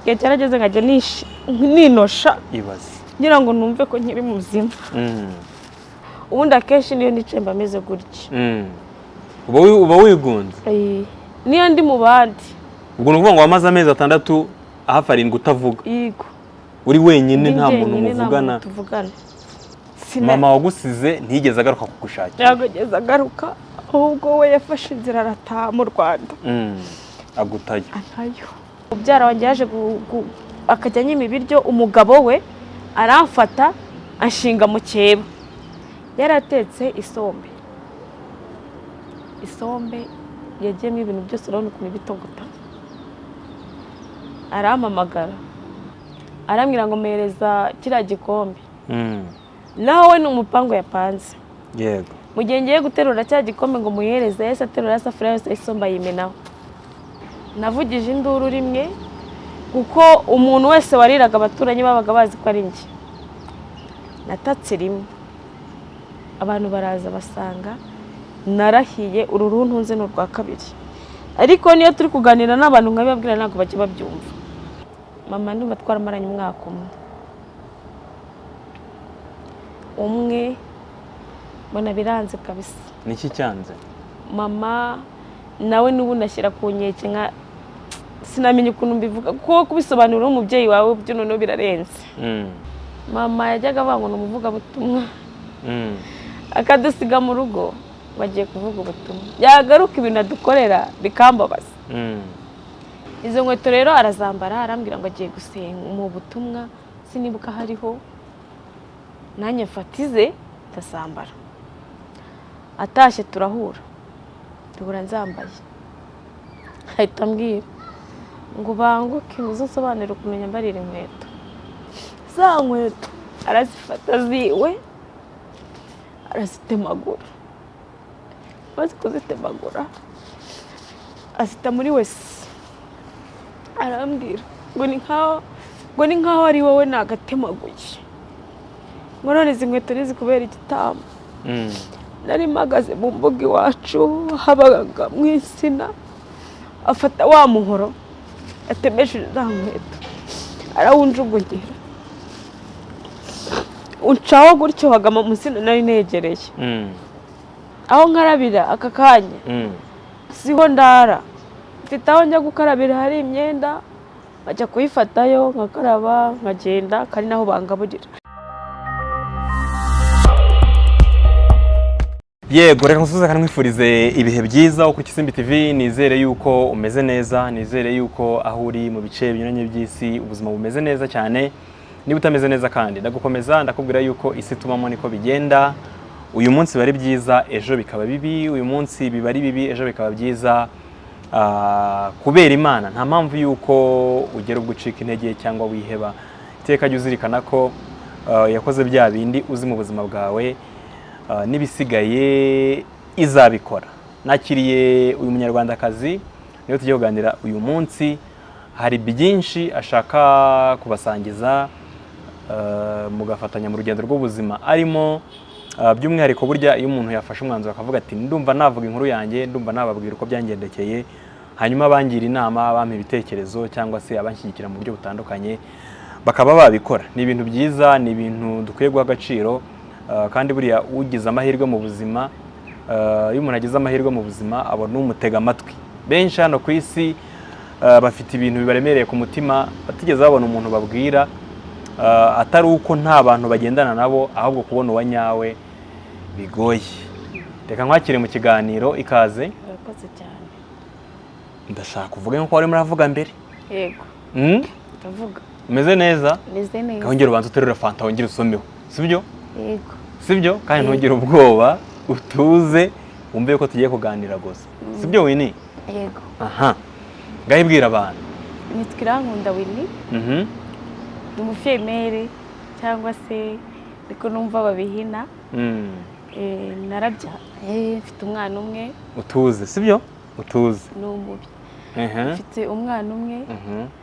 igihe cyarageze nkajya ninosha ibaze ngira ngo numve ko nkiri muzima. Ubundi akenshi niyo nicaye mba meze gutya. uba wigunze niyo ndi mu bandi. ubwo ni ukuvuga ngo wamaze amezi 6 hafi 7 utavuga. Yego. Uri wenyine nta muntu muvugana. Mama wagusize ntigeze agaruka kugushakira. Yageze agaruka ahubwo we yafashe inzira arataha mu Rwanda. Agutayo. Antayo. Ubyara wanjye yaje akajya nyima ibiryo, umugabo we aramfata ashinga mu cyeba. Yaratetse isombe. Isombe yagiyemo ibintu byose urabona ukuntu bitogota. Arampamagara arambwira ngo mpereza kiriya gikombe. Nawe ni umupango yapanze. Yego. Mu gihe ngiye guterura cya gikombe ngo muhereze, yese aterura safuriya yose isomba yimenaho. Navugije induru rimwe kuko umuntu wese wariraga abaturanyi babaga bazi ko ari njye. Natatse rimwe. Abantu baraza basanga narahiye ururu ntunze no rwa kabiri. Ariko niyo turi kuganira n'abantu nkabibabwira nako bake babyumva. Mama ndumva twaramaranye umwaka umwe mbona biranze kabisa. Niki cyanze? Mama nawe n'ubundi ashyira ku nkeke nka sinamenye ukuntu mbivuga kuko kubisobanura umubyeyi wawe byo noneho birarenze. Mama yajyaga bangona umuvuga butumwa. Akadusiga mu rugo bagiye kuvuga ubutumwa. Yagaruka ibintu adukorera bikambabaza. Izo nkweto rero arazambara arambwira ngo agiye gusenga mu butumwa sinibuka hariho nanye mfatize ndasambara. Atashye turahura. Tubura nzambaye. Ahita ambwira ngo banguke uzosobanura ukuntu nyambarira inkweto. Za nkweto arazifata ziwe arazitemagura. Maze kuzitemagura azita muri wese. Arambwira ngo ni nkaho ari wowe nagatemaguye. Ngo none izi nkweto nizikubera igitambo. Nari mpagaze mu mbuga iwacu habaga mu insina, afata wa muhoro atemesheje za nkweto arawunjugugira. Uncaho gutyo hagama mu insina nari negereye. Aho nkarabira aka kanya siho ndara. Mfite aho njya gukarabira hari imyenda bajya kuyifatayo nkakaraba nkagenda kandi naho bangaburira. Yego reka nsuza kandi mwifurize ibihe byiza kuri Kisimbi TV. Nizere yuko umeze neza, nizere yuko aho uri mu bice binyuranye by'isi ubuzima bumeze neza cyane. Niba utameze neza kandi ndagukomeza ndakubwira yuko isi tubamo niko bigenda. Uyu munsi bari byiza ejo bikaba bibi, uyu munsi bibari bibi ejo bikaba byiza. Kubera Imana nta mpamvu yuko ugera gucika intege cyangwa wiheba. Iteka jya uzirikana ko yakoze bya bindi uzi mu buzima bwawe, nibisigaye izabikora. Nakiriye uyu munyarwandakazi niyo tugiye kuganira uyu munsi. Hari byinshi ashaka kubasangiza mugafatanya mu rugendo rw'ubuzima arimo. By'umwihariko burya iyo umuntu yafashe umwanzuro akavuga ati ndumva navuga inkuru yanjye, ndumva nababwira uko byangendekeye, hanyuma bangira inama, bampa ibitekerezo cyangwa se abanshyigikira mu buryo butandukanye, bakaba babikora. Ni ibintu byiza, ni ibintu dukwiye guha agaciro. Kandi buriya ugize amahirwe mu buzima, iyo umuntu agize amahirwe mu buzima abona umutega amatwi. Benshi hano ku isi bafite ibintu bibaremereye ku mutima batigeze babona umuntu babwira, atari uko nta bantu bagendana nabo ahubwo kubona uwa nyawe bigoye. Reka nkwakire mu kiganiro ikaze. Urakoze cyane. Ndashaka kuvuga nko wari muravuga mbere. Yego. Ndavuga. Umeze neza? Meze neza. Kahongera ubanza uterura fanta wongera usomeho. Sibyo? Yego. Sibyo? Kandi ntugire ubwoba, utuze, wumve ko tugiye kuganira gusa. Sibyo Winnie? Yego. Aha. Ngahibwira abantu. Nitwirankunda Winnie. Ndi umufemere cyangwa se niko numva babihina. Narabyaye mfite umwana umwe. Utuze, sibyo? Utuze. N'umubi. Mfite umwana umwe.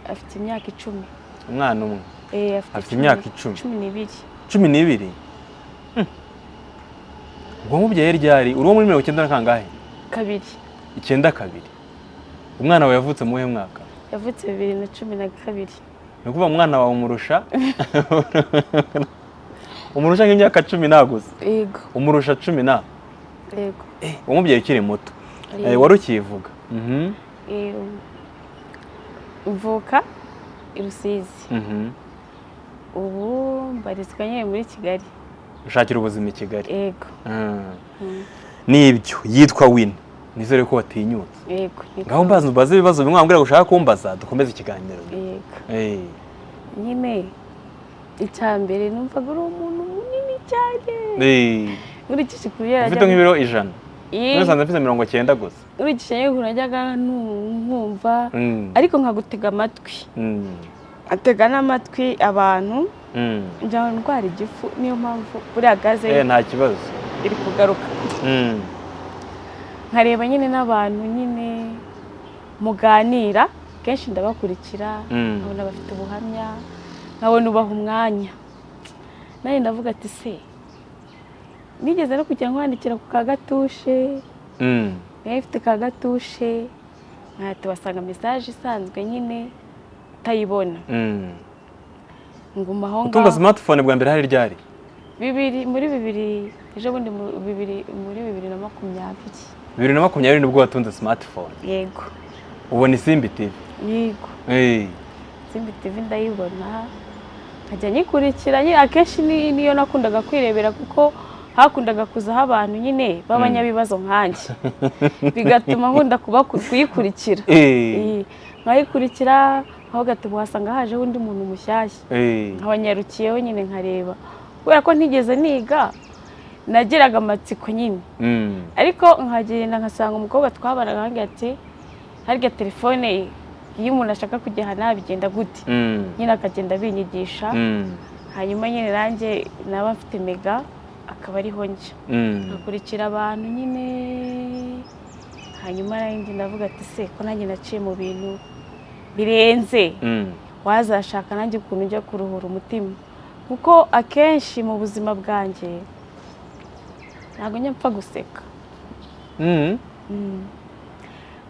Afite imyaka 10. Umwana umwe. Afite imyaka 10. 12. 12. Ubwo mubyeyi ryari? Uri muri 19 kangahe? 2. 92. Umwana wawe yavutse mu mwaka? Yavutse 2012. ni ukuvuga umwana wawe umurusha nk'imyaka 10 naguze. Yego. Umurusha 10 na. Yego. Umubyeyi ukiri muto. Wari ukivuga. Mvuka i Rusizi. Ubu mbarizwa nyine muri Kigali. Ushakira ubuzima i Kigali. Yego. Nibyo yitwa Win. Nizere ko watinyutse. Yego. Ngaho mbaza ibibazo bimwe wambwira gushaka kumbaza dukomeze ikiganiro. Yego. Nyine icyambere numvaga uri umuntu munini cyane. Nkurikije kubera ufite nk'ibiro 100. Nasanze mfite 90 gusa. Nkurikije yuko najyaga nkumva ariko nkagutega amatwi. Atega n'amatwi abantu. Njya ndwara igifu niyo mpamvu buriya gaze. Nta kibazo. Iri kugaruka. Nkareba nyine n'abantu nyine muganira kenshi ndabakurikira nkabona bafite ubuhamya nkabona ubaha umwanya nari ndavuga ati se nigeze no kujya nkwandikira ku kagatushe nayo ifite kagatushe nkahita basanga message isanzwe nyine utayibona nguma aho ngaho. Utunga smartphone bwa mbere hari ryari? muri bibiri ejo bundi muri 2020. 2020 nibwo watunze smartphone. Yego. Ubona Simbi TV? Yego. Simbi TV ndayibona nkajya nyikurikira akenshi niyo nakundaga kwirebera kuko hakundaga kuzaho abantu nyine b'abanyabibazo nkanjye bigatuma nkunda kuyikurikira. Nkayikurikira aho gatuma wasanga hajeho undi muntu mushyashya nkabanyarukiyeho nyine nkareba kubera ko ntigeze niga nageraga amatsiko nyine. Ariko nkagenda nkasanga umukobwa twabanaga hangiye ati harya telefone iyo umuntu ashaka kujya hana bigenda gute nyine akagenda binyigisha hanyuma nyine nanjye naba mfite mega akaba ariho njya nkakurikira abantu nyine hanyuma nanjye ndavuga ati se ko nanjye naciye mu bintu birenze wazashaka nanjye ukuntu njya kuruhura umutima kuko akenshi mu buzima bwanjye ntabwo nyapfa guseka.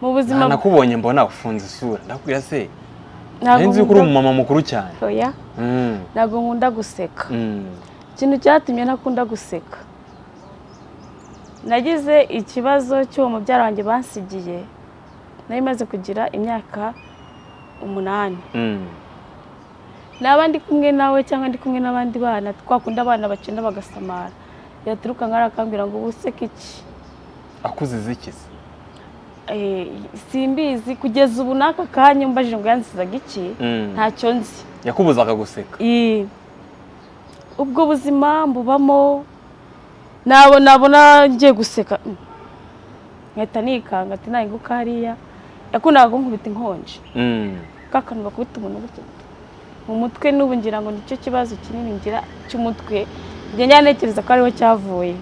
Mu buzima nakubonye mbona ufunze isura ndakubwira se nzi ko uri umumama mukuru cyane. Oya. Ntabwo nkunda guseka. Ikintu cyatumye nakunda guseka nagize ikibazo cyo mubyara wanjye bansigiye nari maze kugira imyaka 8. Naba ndi kumwe nawe cyangwa ndi kumwe n'abandi bana twakunda abana bakina bagasamara yaturuka ngarakambira ngo ubuseke iki akuzize ikize. Simbizi kugeza ubu naka kanya mbajije ngo yansizaga iki ntacyo nzi. Yakubuzaga guseka. Ubwo buzima mbubamo nabona ngiye guseka nkahita nikanga ati nayinguka hariya yakundaga kunkubita inkonje kakantu bakubita umuntu gutya mu mutwe n'ubu ngira ngo nicyo kibazo kinini ngira cy'umutwe njye nyanekereza ko ariho cyavuye.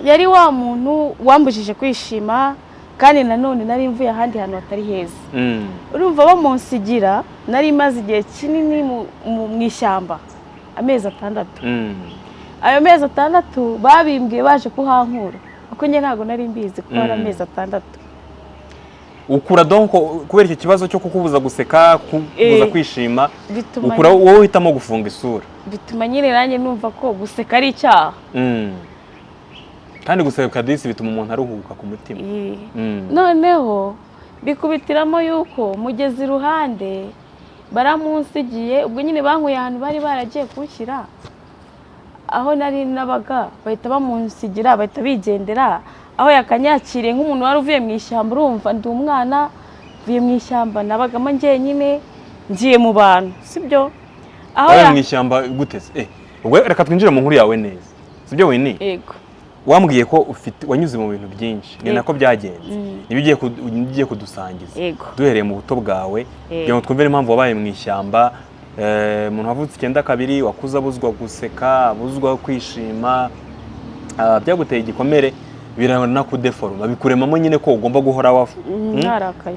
Yari wa muntu wambujije kwishima kandi nanone nari mvuye ahandi hantu hatari heza. Urumva bamunsigira nari maze igihe kinini mu ishyamba amezi 6. Ayo mezi 6 babimbwiye baje kuhankura kuko njye ntago nari mbizi ko ari amezi 6. Ukura donc kubera iki kibazo cyo kukubuza guseka kubuza kwishima ukura wowe uhitamo gufunga isura bituma nyine nanjye numva ko guseka ari icyaha. Kandi guseka disi bituma umuntu aruhuka ku mutima. Noneho bikubitiramo yuko mugeze iruhande baramunsigiye ubwo nyine bankuye ahantu bari baragiye kunshyira aho nari nabaga bahita bamunsigira bahita bigendera aho yakanyakiriye nk'umuntu wari uvuye mu ishyamba. Urumva ndi umwana uvuye mu ishyamba nabagamo njye nyine ngiye mu bantu sibyo aho mu ishyamba guteze. Ubwo reka twinjire mu nkuru yawe neza sibyo Winnie? Yego. Wambwiye ko wanyuze mu bintu byinshi ni nako byagenze nibigiye kudusangiza duhereye mu buto bwawe kugira ngo twumve impamvu wabaye mu ishyamba. Umuntu wavutse 9 wakuza abuzwa guseka abuzwa kwishima byaguteye igikomere birana kudeforma bikuremamo nyine ko ugomba guhora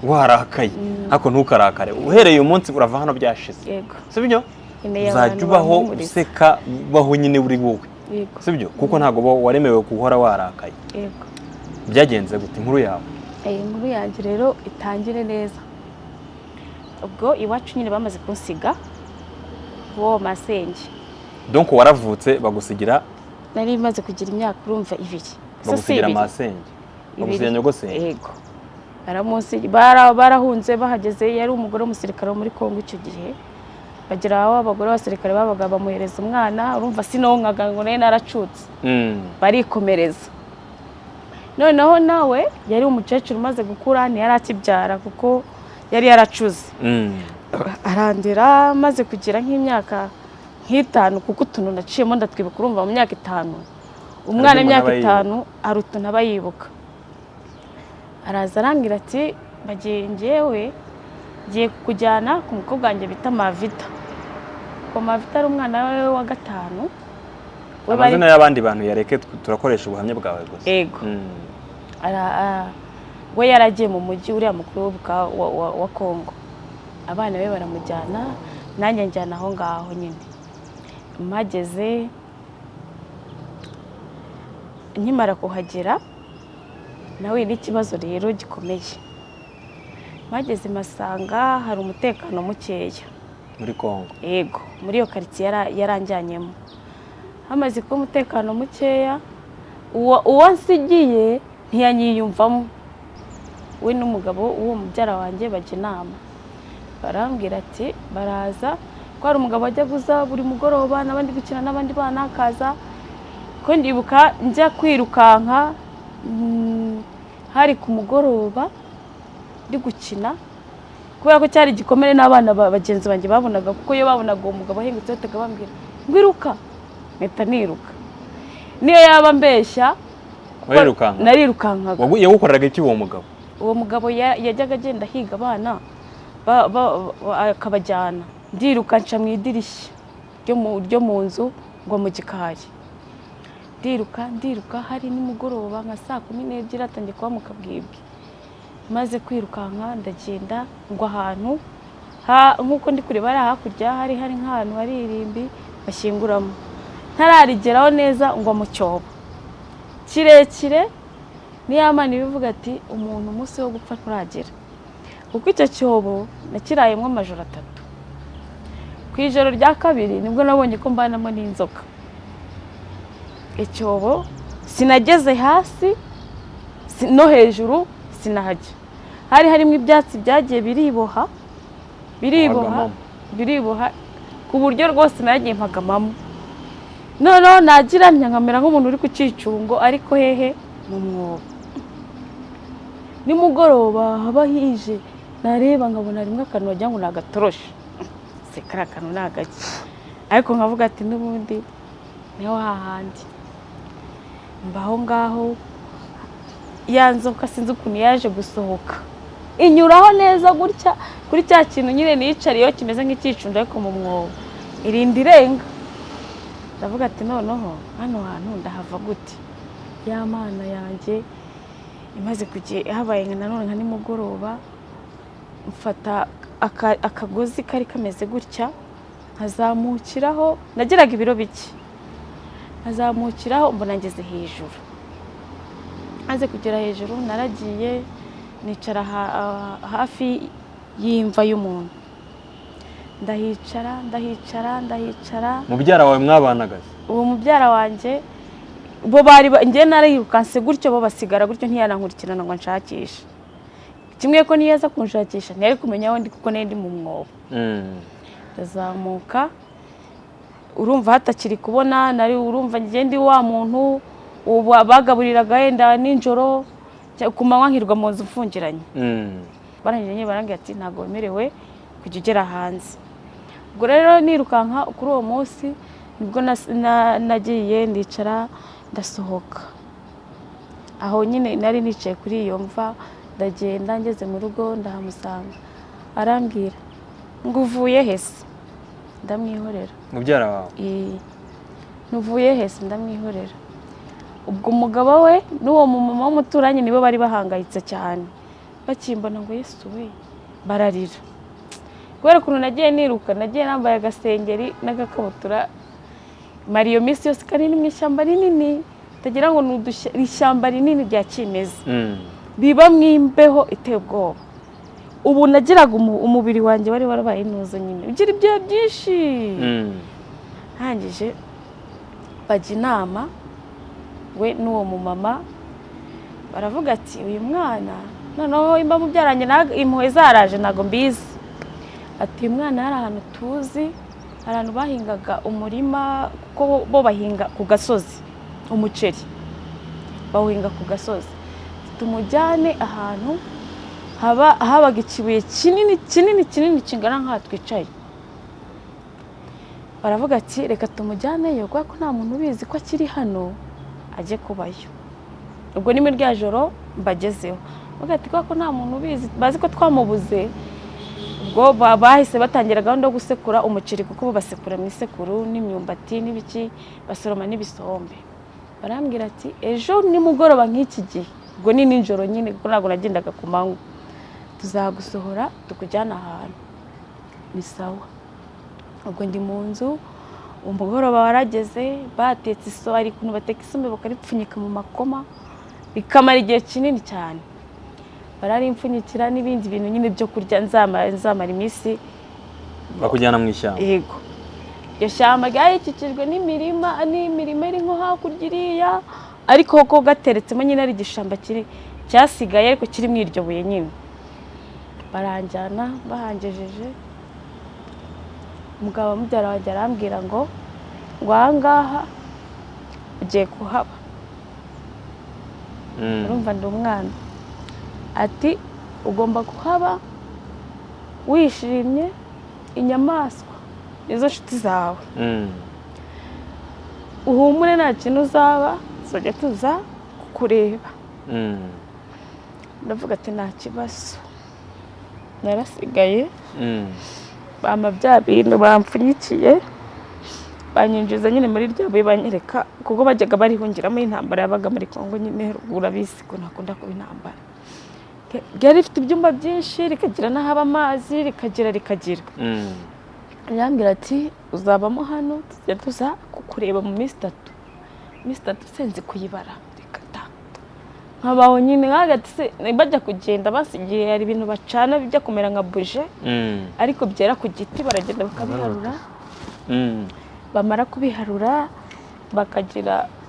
warakaye ariko ntukarakare uhereye uyu munsi urava hano byashize sibyo uzajya ubaho useka baho nyine uri wowe sibyo kuko ntago waremewe guhora warakaye. Byagenze gute inkuru yawe? Inkuru yanjye rero itangire neza ubwo iwacu nyine bamaze kunsiga uwo masenge. Donc waravutse bagusigira nari maze kugira imyaka urumva 2 bagusigira masenge bagusigira nyogosenge. Yego baramunsi barahunze bahageze yari umugore w'umusirikare muri Kongo icyo gihe bagira abagore b'abasirikare babaga bamuhereza umwana urumva sinonkaga ngo naye naracutse barikomereza. Noneho nawe yari umukecuru umaze gukura ntiyari akibyara kuko yari yaracuze. Arandera maze kugira nk'imyaka 5 kuko utuntu naciyemo ndatwibuka urumva mu myaka 5 umwana imyaka 5 arutuna bayibuka. Araza arangira ati bagiye ngewe giye kujyana ku mukobwa wanjye bita Mavita. Ko Mavita ari umwana we wa 5. Amazina y'abandi bantu yareke turakoresha ubuhamya bwawe gusa. Yego. We yaragiye mu mujyi uriya mukuru wa Kongo. Abana be baramujyana nanjye njyana aho ngaho nyine. Mageze nkimara kuhagera nawe n'ikibazo rero gikomeye. Mageze masanga hari umutekano mukeya muri Kongo. Yego muri iyo quartier yaranjyanyemo. Hamaze ko umutekano mukeya uwo nsigiye ntiyanyiyumvamo. We n'umugabo uwo mubyara wanjye bajya inama barambwira ati baraza ko hari umugabo ajya guza buri mugoroba n'abandi gukina n'abandi bana akaza ko ndibuka njya kwirukanka hari ku mugoroba ndi gukina kubera ko cyari gikomere n'abana bagenzi banjye babonaga kuko iyo babonaga uwo mugabo ahengutse batega bambwira ngwiruka mpita niruka niyo yaba mbeshya narirukankaga. Yagukoreraga iki uwo mugabo? Uwo mugabo yajyaga agenda higa abana akabajyana ndiruka nca mu idirishya ryo mu nzu ngo mu gikari ndiruka hari nimugoroba nka 12:00 atangiye kuba mu kabwibwi. Maze kwirukanka ndagenda ngo ahantu nkuko ndi kureba ari hakurya hari nk'ahantu hari irimbi bashyinguramo ntararigeraho neza ngo mu cyobo kirekire niyamana ibivuga ati umuntu umunsi wo gupfa kuragera kuko icyo cyobo nakirayemo amajoro 3. Ku ijoro rya 2 nibwo nabonye ko mbanamo n'inzoka. Icyobo sinageze hasi no hejuru sinahajya. Harimo ibyatsi byagiye biriboha ku buryo rwose nagiye mpagamamo. Noneho nagiramya nkamera nk'umuntu uri ku cicungo ariko hehe mu mwobo. Nimugoroba haba hije nareba nkabona rimwe akantu wagira ngo nagatoroshe sekara akantu nagaki ariko nkavuga ati n'ubundi niho hahandi mbaho ngaho yanzoka sinzi ukuntu yaje gusohoka inyuraho neza gutya kuri cya kintu nyine nicariyo kimeze nk'icicungo ariko mu mwobo irindi renga. Ndavuga ati noneho hano hantu ndahava gute ya mana yanjye. Imaze kugiye habaye nanone nka nimugoroba mfata akagozi kari kameze gutya nkazamukiraho nageraga ibiro bike nkazamukiraho mbona ngeze hejuru. Maze kugera hejuru naragiye nicara hafi y'imva y'umuntu ndahicara. Mubyara wawe mwabanagaze? Uwo mubyara wanjye bo bari ngiye narirukanse gutyo bo basigara gutyo ntiyanankurikirana ngo nshakishe. Kimwe ko niyeza kunshakisha ntiyari kumenya aho ndi kuko nari ndi mu mwobo. Ndazamuka urumva hatakiri kubona nari urumva ngiye ndi wa muntu bagaburiraga yenda ninjoro ku manywa nkirwa mu nzu mfungiranye. Barangije barangiye ati ntago wemerewe kujya ugera hanze. Ubwo rero nirukanka kuri uwo munsi nibwo nagiye ndicara ndasohoka. Aho nyine nari nicaye kuri iyo mva ndagenda ngeze mu rugo ndahamusanga arambwira ngo uvuye hese ndamwihorera. Mubyara wawe? Nuvuye hese ndamwihorera. Ubwo umugabo we n'uwo mumama w'umuturanyi nibo bari bahangayitse cyane bakimbona ngo Yesu we bararira. Kubera ukuntu nagiye niruka nagiye nambaye agasengeri n'agakabutura Mariyo misi yose kanini mu ishyamba rinini tagira ngo n'ishyamba rinini rya kimeza biba mwimbeho iteye ubwoba. ubu nagiraga umubiri wanjye wari warabaye intuzo nyine ugira ibyo byinshi. Hangije bajya inama we n'uwo mumama baravuga ati uyu mwana noneho imba mubyaranye impuhwe zaraje ntago mbizi, ati uyu mwana hari ahantu tuzi, abantu bahingaga umurima kuko bo bahinga ku gasozi umuceri bawuhinga ku gasozi, tumujyane ahantu habaga ikibuye kinini kingana nk'aha twicaye. Baravuga ati reka tumujyaneyo kuko nta muntu ubizi ko akiri hano ajye kubayo. Ubwo ni muri rya joro mbagezeho bavuga ati kuko nta muntu ubizi, bazi ko twamubuze. Ubwo bahise batangira gahunda yo gusekura umuceri kuko bo basekura mu isekuru n'imyumbati n'ibiki basoroma n'ibisombe. Barambwira ati ejo nimugoroba nk'iki gihe, ubwo ni ninjoro nyine kuko ntabwo nagendaga ku manywa, tuzagusohora tukujyana ahantu. Ni sawa. Ubwo ndi mu nzu, umugoroba warageze, batetse ari kuntu bateka isombe bakaripfunyika mu makoma bikamara igihe kinini cyane. Bararimpfunyikira n'ibindi bintu nyine byo kurya nzamara iminsi. Bakujyana mu ishyamba. Yego. Iyo shyamba ryarikikijwe n'imirima iri nko hakurya iriya, ariko ko gateretsemo nyine ari igishamba cyasigaye ariko kiri mu iryo buye nyine. Baranjyana bahangejeje, umugabo mubyara wanjye arambwira ngo ahangaha ugiye kuhaba. Urumva ndi umwana. Ati ugomba kuhaba wishimye, inyamaswa nizo nshuti zawe, uhumure nta kintu uzaba, tuzajya tuza kukureba. Ndavuga ati nta kibazo. Narasigaye bampa bya bintu bampfunyikiye, banyinjiza nyine muri rya buye banyereka kuko bajyaga barihungiramo intambara yabaga muri Kongo nyine urabizi ko ntakunda kuba intambara. Ryari rifite ibyumba byinshi, rikagira n'ahaba amazi, rikagira. Arambwira ati uzabamo hano, tujya tuza kukureba mu minsi 3. Iminsi 3 senzi kuyibara, rikata nkabaho nyine hagati se bajya kugenda basigiye hari ibintu bacana bijya kumera nka buje, ariko byera ku giti, baragenda bakabiharura. Bamara kubiharura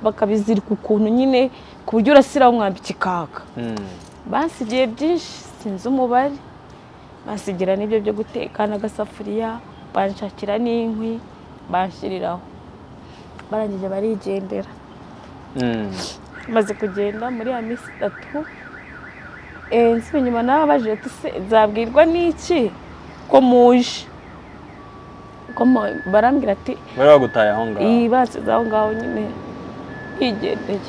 bakabizirika ukuntu nyine ku buryo urasiraho umwambika ikaka. Basigiye byinshi sinzi umubare, basigira n'ibyo byo guteka n'agasafuriya, banshakira n'inkwi banshiriraho. Barangije barigendera. Maze kugenda muri ya minsi 3, nsibe nyuma nabaje ati se nzabwirwa n'iki ko muje. Barambwira ati bari bagutaye aho ngaho. Basize aho ngaho nyine higendeye.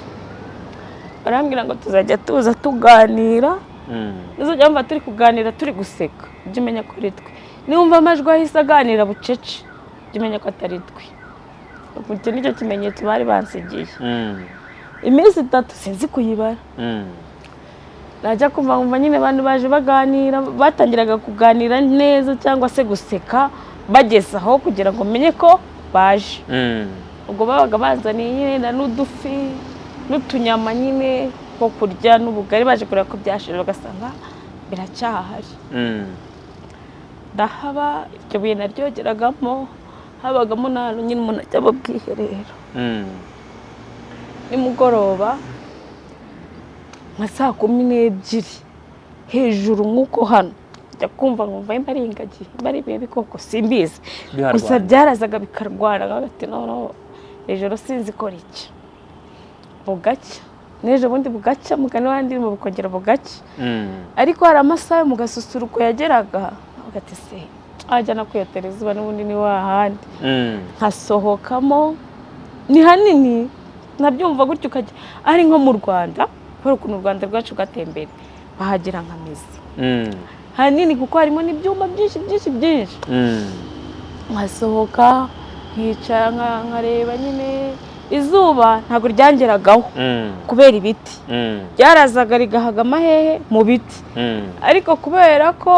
Barambwira ngo tuzajya tuza tuganira, nizajya mva turi kuganira turi guseka, ujye umenya ko ari twe. Niwumva amajwi ahise aganira bucece, ujye umenya ko atari twe. Icyo nicyo kimenyetso bari bansigiye. Iminsi 3 sinzi kuyibara. Najya kumva nyine abantu baje baganira, batangiraga kuganira neza cyangwa se guseka bageze aho kugira ngo menye ko baje. Ubwo babaga banzaniye nyine n'udufi n'utunyama nyine ko kurya n'ubugari, baje kureba ko byashira bagasanga biracyahari. Ndahaba, iryo buye naryogeragamo, habagamo n'ahantu nyine umuntu ajya mu bwiherero. Nimugoroba nka saa 12 hejuru nk'uko hano njya kumva nkumva ari ingagi, ari ibihe bikoko simbizi, gusa byarazaga bikarwara hagati no hejuru sinzi ko iki. Bugacya n'ejo bundi bugacya, mugani wandi mu bukongera bugacya. Ariko hari amasaha mu gasusuruko yageraga hagati se ajyana kwiyotereza n'ubundi ni wahandi. Nkasohokamo ni hanini, nabyumva gutyo ukajya ari nko mu Rwanda, kubera ukuntu u Rwanda rwacu gatembere bahagira nk'amizi hanini kuko harimo n'ibyumba byinshi. Nkasohoka nkicara nkareba nyine, izuba ntabwo ryangeragaho kubera ibiti, byarazaga rigahaga amahehe mu biti. Ariko kubera ko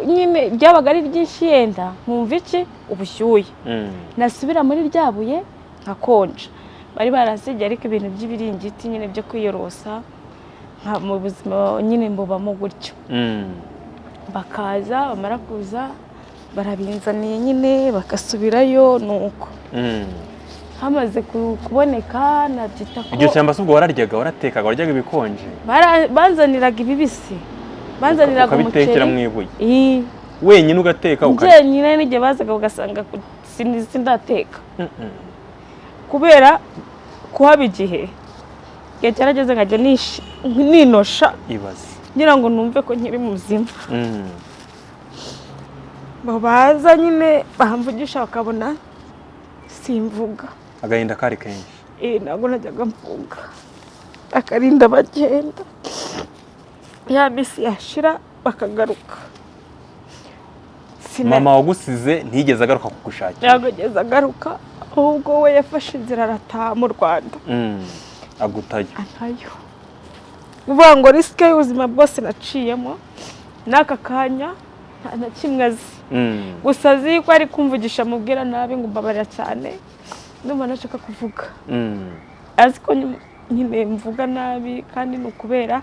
nyine byabaga ari byinshi yenda nkumva iki ubushyuye, nasubira muri rya buye nkakonja. Bari barasigiye ariko ibintu by'ibiringiti nyine byo kwiyorosa mu buzima nyine mbubamo gutyo. bakaza bamara kuza barabinzaniye nyine bagasubirayo nuko hamaze kuboneka nabyita ko iryo shyamba ubwo wararyaga waratekaga waryaga ibikonje banzaniraga ibibisi banzaniraga umuceri mu ibuye wenyine ugateka nyine n'igihe bazaga ugasanga sindateka kubera kuhaba igihe cyarageze nkajya ninosha ibaze ngira ngo numve ko nkiri muzima baza nyine bamvugisha bakabona simvuga agahinda kari kenshi ntabwo najyaga mvuga akarinda bagenda ya misi yashira bakagaruka mama wagusize ntiyigeze agaruka kugushakira ntabwo ageze agaruka ahubwo we yafashe inzira arataha mu Rwanda agutayo uvuga ngo risike y'ubuzima bwose naciyemo n'aka kanya nta na kimwe azi gusa azi ko ari kumvugisha mubwira nabi ngo mbabarira cyane ndumva nashaka kuvuga azi ko nyine mvuga nabi kandi ni ukubera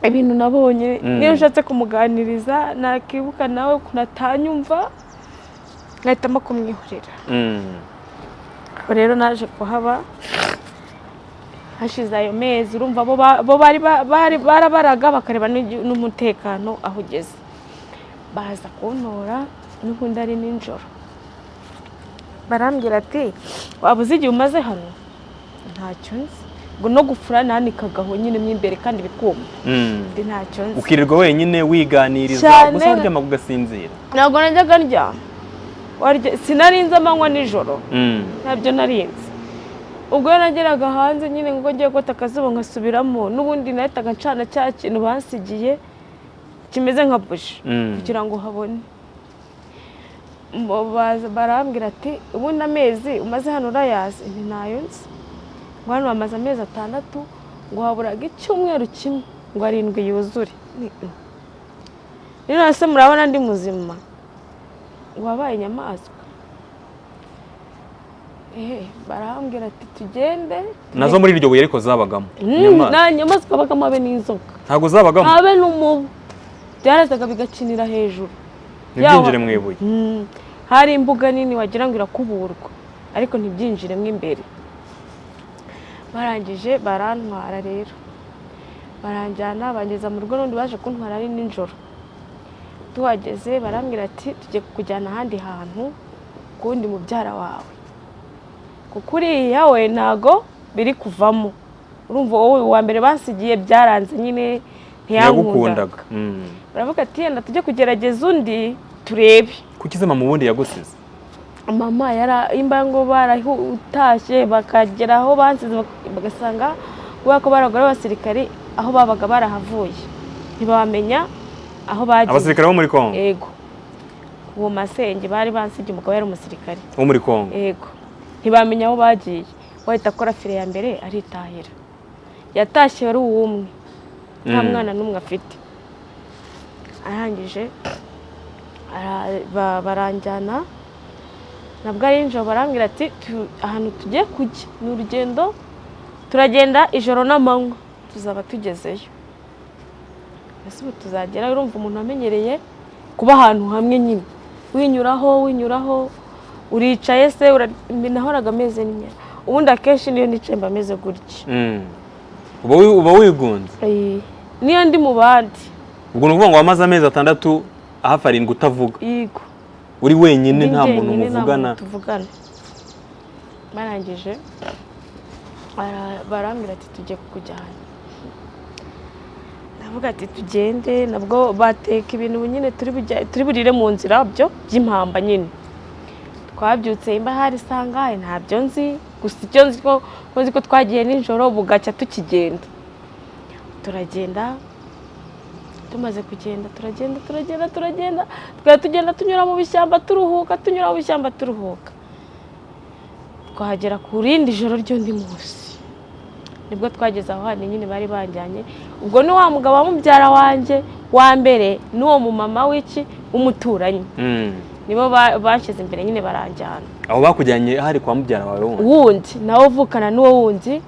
ibintu nabonye niyo nshatse kumuganiriza nakibuka nawe kunatanyumva nkahitamo kumwihorera rero naje kuhaba hashize ayo mezi urumva bo barabaraga bakareba n'umutekano aho ugeze baza kuntora n'ubundi ari nijoro barambwira ati waba uzi igihe umaze hano ntacyo nzi ngo no gufura nanikagaho nyine mwimbere kandi bikuma ntacyo nzi ukirirwa wenyine wiganiriza gusa waryama ugasinzira ntabwo najyaga ndyama sinarinze amanywa nijoro ntabyo narinze ubwo nageraga hanze nyine ngo ngiye gota akazuba nkasubiramo n'ubundi nahitaga ncana cya kintu bansigiye kimeze nka buji kugira ngo habone barambwira ati ubundi amezi umaze hano urayazi ntayo nzi ngo hano bamaze amezi 6 ngo haburaga icyumweru kimwe ngo 7 yuzure rero se murabona ndi muzima ngo wabaye inyamaswa barambwira ati tugende nazo muri iryo buye ariko zabagamo nta nyamaswa babagamo abe n'inzoka ntabwo zabagamo abe n'umubu byarazaga bigacinira hejuru ntibyinjire mu ibuye hari imbuga nini wagira ngo irakuburwa ariko ntibyinjire mo imbere barangije barantwara rero baranjyana bangeza mu rugo n'undi baje kuntwara ari nijoro tuhageze barambwira ati tujye kujyana ahandi hantu kundi mubyara wawe kuko uriya we ntago biri kuvamo urumva wowe wa mbere bansigiye byaranze nyine ntiyankundaga baravuga ati yenda tujye kugerageza undi turebe kuki se mama ubundi yagusize mama imbango barahutashye bakagera aho bansize bagasanga kubera ko baragora abasirikare aho babaga barahavuye ntibamenya aho bagiye abasirikare bo muri Kongo yego uwo masenge bari bansigiye umugabo yari umusirikare wo muri Kongo yego ntibamenya aho bagiye wahita akora fire ya mbere aritahira yatashye ari uwumwe nta mwana n'umwe afite arangije baranjyana nabwo ari nijoro barambwira ati ahantu tugiye kujya ni urugendo turagenda ijoro n'amanywa tuzaba tugezeyo ese ubu tuzagera urumva umuntu amenyereye kuba ahantu hamwe nyine winyuraho uricaye se nahoraga ameze n'inya ubundi akenshi niyo nicaye mba ameze gutya uba wigunze niyo ndi mu bandi ubwo ni ukuvuga ngo wamaze amezi 6 hafi 7 utavuga yego uri wenyine nta muntu muvugana barangije barambwira ati tujye kukujyana navuga ati tugende nabwo bateka ibintu nyine turi burire mu nzira byo by'impamba nyine twabyutse imba hari sangahe ntabyo nzi gusa icyo nzi ko twagiye nijoro bugacya tukigenda turagenda tumaze kugenda turagenda tugenda tunyura mu bishyamba turuhuka twahagera ku rindi joro ry'undi munsi nibwo twageze aho handi nyine bari banjyanye ubwo ni wa mugabo wa mubyara wanjye wa mbere n'uwo mu mama w'iki w'umuturanyi nibo bashyize imbere nyine baranjyana aho bakujyanye hari kwa mubyara wawe wundi nawe uvukana n'uwo wundi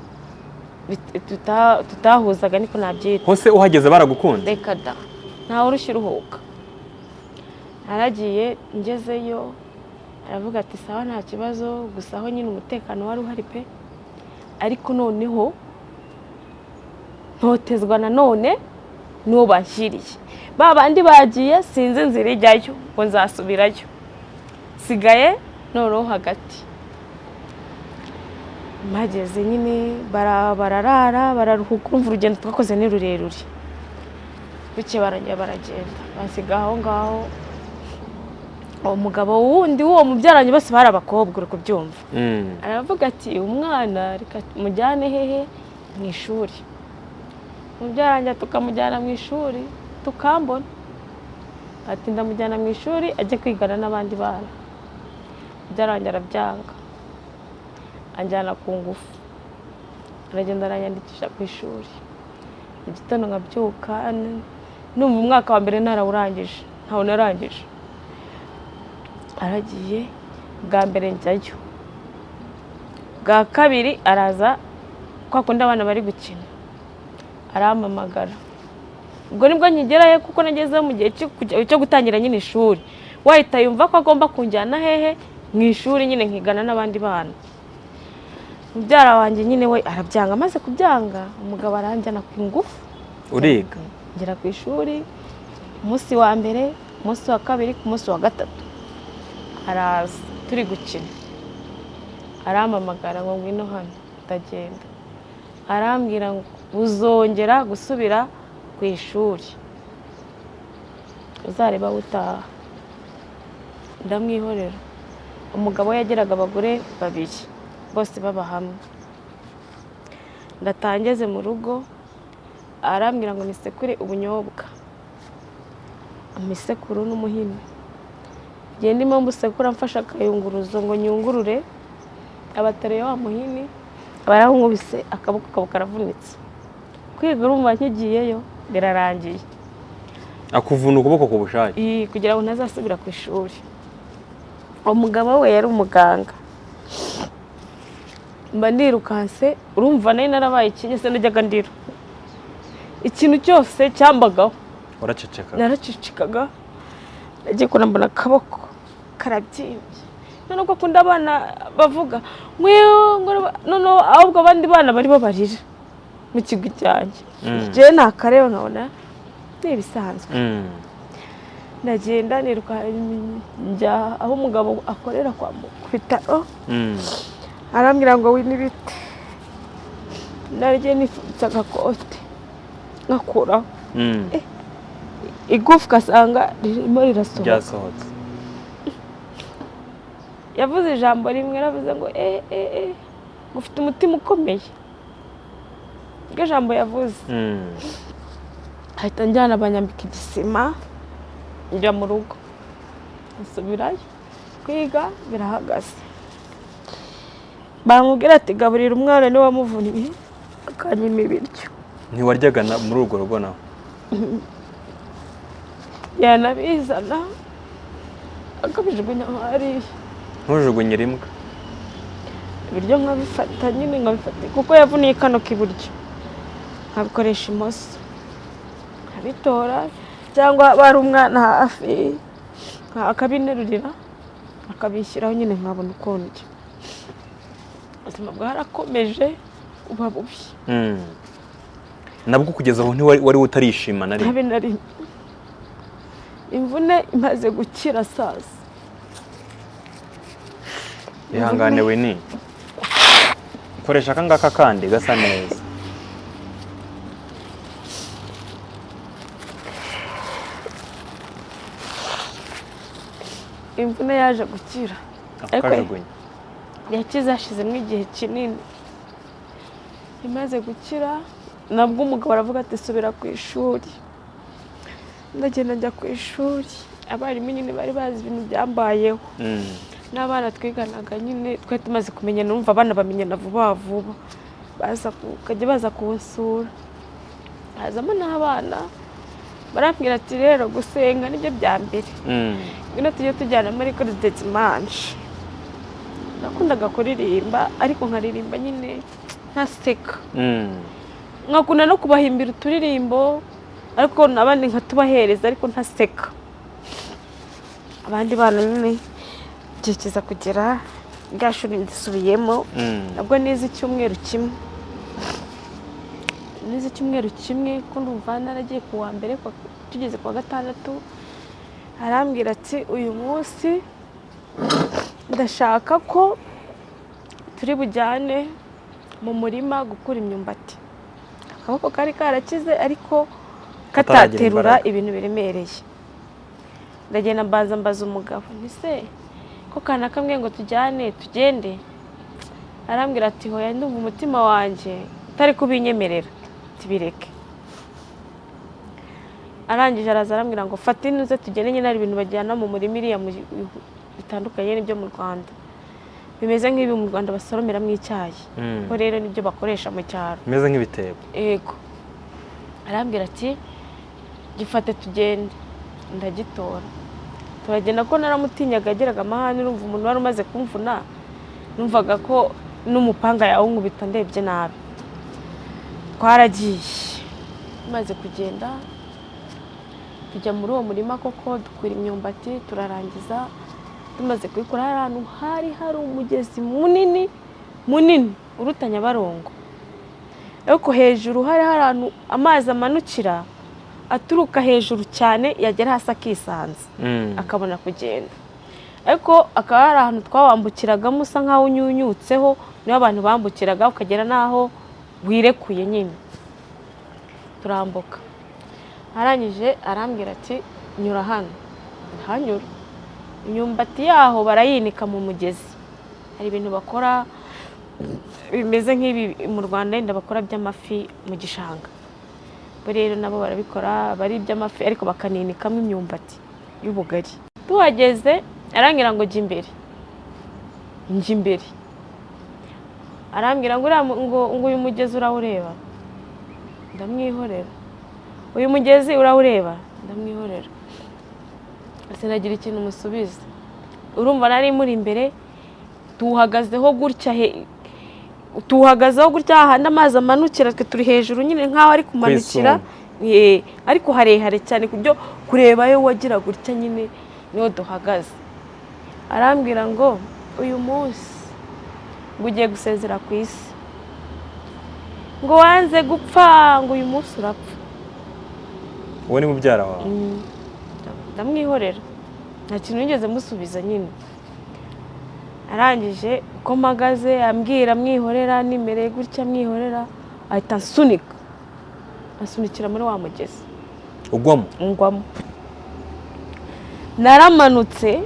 tutahuzaga niko nabyita hose uhageze baragukunda reka da ntawe urushya uruhuka. Naragiye ngezeyo aravuga ati sawa nta kibazo, gusa aho nyine umutekano wari uhari pe, ariko noneho ntotezwa nanone n'uwo banshyiriye. Ba bandi bagiye sinzi inzira ijyayo ngo nzasubirayo, sigaye noneho hagati. Mageze nyine bararara bararuhuka, urumva urugendo twakoze ni rurerure. Buke barajya baragenda basiga aho ngaho. Umugabo wundi uwo mubyaranye bose bari abakobwa, uri kubyumva. Aravuga ati umwana reka mujyane hehe mu ishuri. Mubyaranye tukamujyana mu ishuri tukambona. Ati ndamujyana mu ishuri ajye kwigana n'abandi bana. Mubyaranye arabyanga, anjyana ku ngufu. Aragenda aranyandikisha ku ishuri. Mu gitondo nkabyuka, numva umwaka wa mbere narawurangije, ntawo narangije. Aragiye bwa mbere njyayo, bwa kabiri araza kwa kundi abana bari gukina, arampamagara. Ubwo nibwo nkigerayo kuko nagezeho mu gihe cyo gutangira nyine ishuri. Wahita yumva ko agomba kunjyana hehe mu ishuri nyine nkigana n'abandi bana. Mubyara wanjye nyine we arabyanga, amaze kubyanga umugabo aranjyana ku ngufu. Uriga? Ngera ku ishuri umunsi wa mbere, umunsi wa kabiri, ku munsi wa gatatu araza turi gukina. Arampamagara ngo ngwino hano, ndagenda. Arambwira ngo uzongera gusubira ku ishuri uzareba utaha. Ndamwihorera. Umugabo yageraga abagore babiri bose baba hamwe. Ndatangeze mu rugo, arambwira ngo nisekure ubunyobwa, imisekuru n'umuhini. Igihe ndimo mbusekura mfasha akayunguruzo ngo nyungurure, abatereye wa muhini barankubise akaboko kabo karavunitse. Kwiga urumva nkigiyeyo birarangiye. Akuvuna ukuboko ku bushake? Kugira ngo ntazasubira ku ishuri. Umugabo we yari umuganga. Mba ndirukanse, urumva nari narabaye ikinye se najyaga ndira. Ikintu cyose cyambagaho. Uraceceka? Naracecekaga. Nagiye kurambana akaboko karabyimbye. None ko kunda abana bavuga none ahubwo abandi bana bari babarira mu kigo cyanjye. Je nakareba nkabona nibisanzwe. Ndagenda niruka njya aho umugabo akorera kwa bitaro. Arambwira ngo winibite. Narije nifutsa gakote ngakura. Igufwa sanga ririmo rirasohoka. Ryasohotse. Yavuze ijambo rimwe, aravuze ngo ufite umutima ukomeye. Iryo jambo yavuze. Ahita njyana abanyambika igisima njya mu rugo. Nsubirayo kwiga birahagaze. Bamubwira ati gaburira umwana ni wamuvunnye akanyima ibiryo. Ntiwaryaga muri urwo rugo nawe? Yanabizana akabijugunya hariya. Ntujugunye rimwe? Ibiryo nkabifata nyine nkabifata kuko yavuniye kano k'iburyo, nkabikoresha imoso nkabitora, cyangwa bari umwana hafi akabinerurira akabishyiraho nyine nkabona uko ndya. Ubuzima bwarakomeje uba bubi. Nabwo kugeza aho wari utarishima na rimwe? Nari imvune imaze gukira sasa. Ihangane we ni koresha akangaka kandi gasa neza. Imvune yaje gukira. Akajugunya? Yakize hashizemo igihe kinini. Imaze gukira nabwo umugabo aravuga ati subira ku ishuri. Ndagenda njya ku ishuri. Abarimu nyine bari bazi ibintu byambayeho. N'abana twiganaga nyine twari tumaze kumenya, numva abana bamenyana vuba vuba. Baza kunsura. Hazamo n'abana barambwira ati rero gusenga nibyo bya mbere. Ngwino tujye tujyana muri Coridetse Manche. Nakundaga kuririmba ariko nkaririmba nyine ntaseka. Nkakunda no kubahimbira uturirimbo ariko n'abandi nkatubahereza ariko ntaseka. Abandi bana nyine kiza kugera bwashuri ndisubiyemo nabwo nize icyumweru kimwe ko ndumva naragiye ku wa mbere tugeze ku wa gatandatu arambwira ati uyu munsi ndashaka ko turi bujyane mu murima gukura imyumbati. Akaboko kari karakize ariko kataterura ibintu biremereye. Ndagenda mbaza umugabo nti se ko kana kamwe ngo tugende. Arambwira ati hoya ndumva umutima wanjye utari kubinyemerera tibireke. Arangije araza arambwira ngo fata inuze tugende nyine ari ibintu bajyana mu murima iriya bitandukanye n'ibyo mu Rwanda. Bimeze nk'ibi mu Rwanda basoromeramo icyayi. Ko rero nibyo bakoresha mu cyaro. Bimeze nk'ibitebo. Yego. Arambwira ati gifate tugende. Ndagitora. Turagenda ko naramutinyaga ageraga amahane urumva umuntu wari umaze kumvuna. Numvaga ko n'umupanga yawe nkubita ndebye nabi. Twaragiye. Maze kugenda tujya muri uwo murima koko dukura imyumbati turarangiza. Tumaze kubikora ahantu hari umugezi munini uruta Nyabarongo. Ariko hejuru hari ahantu amazi amanukira aturuka hejuru cyane yagera hasi akisanze akabona kugenda. Ariko akaba hari ahantu twawambukiragamo usa nkaho unyunyutseho niyo abantu bambukiraga ukagera naho wirekuye nyine. Turambuka. Arangije arambwira ati nyura hano. Hanyura. Imyumbati yaho barayinika mu mugezi. Hari ibintu bakora bimeze nk'ibi mu Rwanda yenda bakora by'amafi mu gishanga. Rero nabo barabikora bari iby'amafi ariko bakaninikamo imyumbati y'ubugari. Tuhageze arangira ngo jya imbere. Arambwira ngo uyu mugezi urawureba. Ndamwihorera. Uyu mugezi urawureba. Ndamwihorera. Sinagira ikintu musubiza. Urumva nari muri imbere tuhagazeho gutya hahandi amazi amanukira twe turi hejuru nyine nkaho ari kumanukira ariko harehare cyane kubyo kurebayo wagira gutya nyine niho duhagaze. Arambwira ngo uyu munsi ngo ugiye gusezera ku isi, ngo wanze gupfa, ngo uyu munsi urapfa. Uwo ni mubyara wawe? Ndamwihorera nta kintu nigeze musubiza nyine. Arangije uko mpagaze ambwira mwihorera nimereye gutya mwihorera ahita asunikira muri wa mugezi. Ngwamo. Naramanutse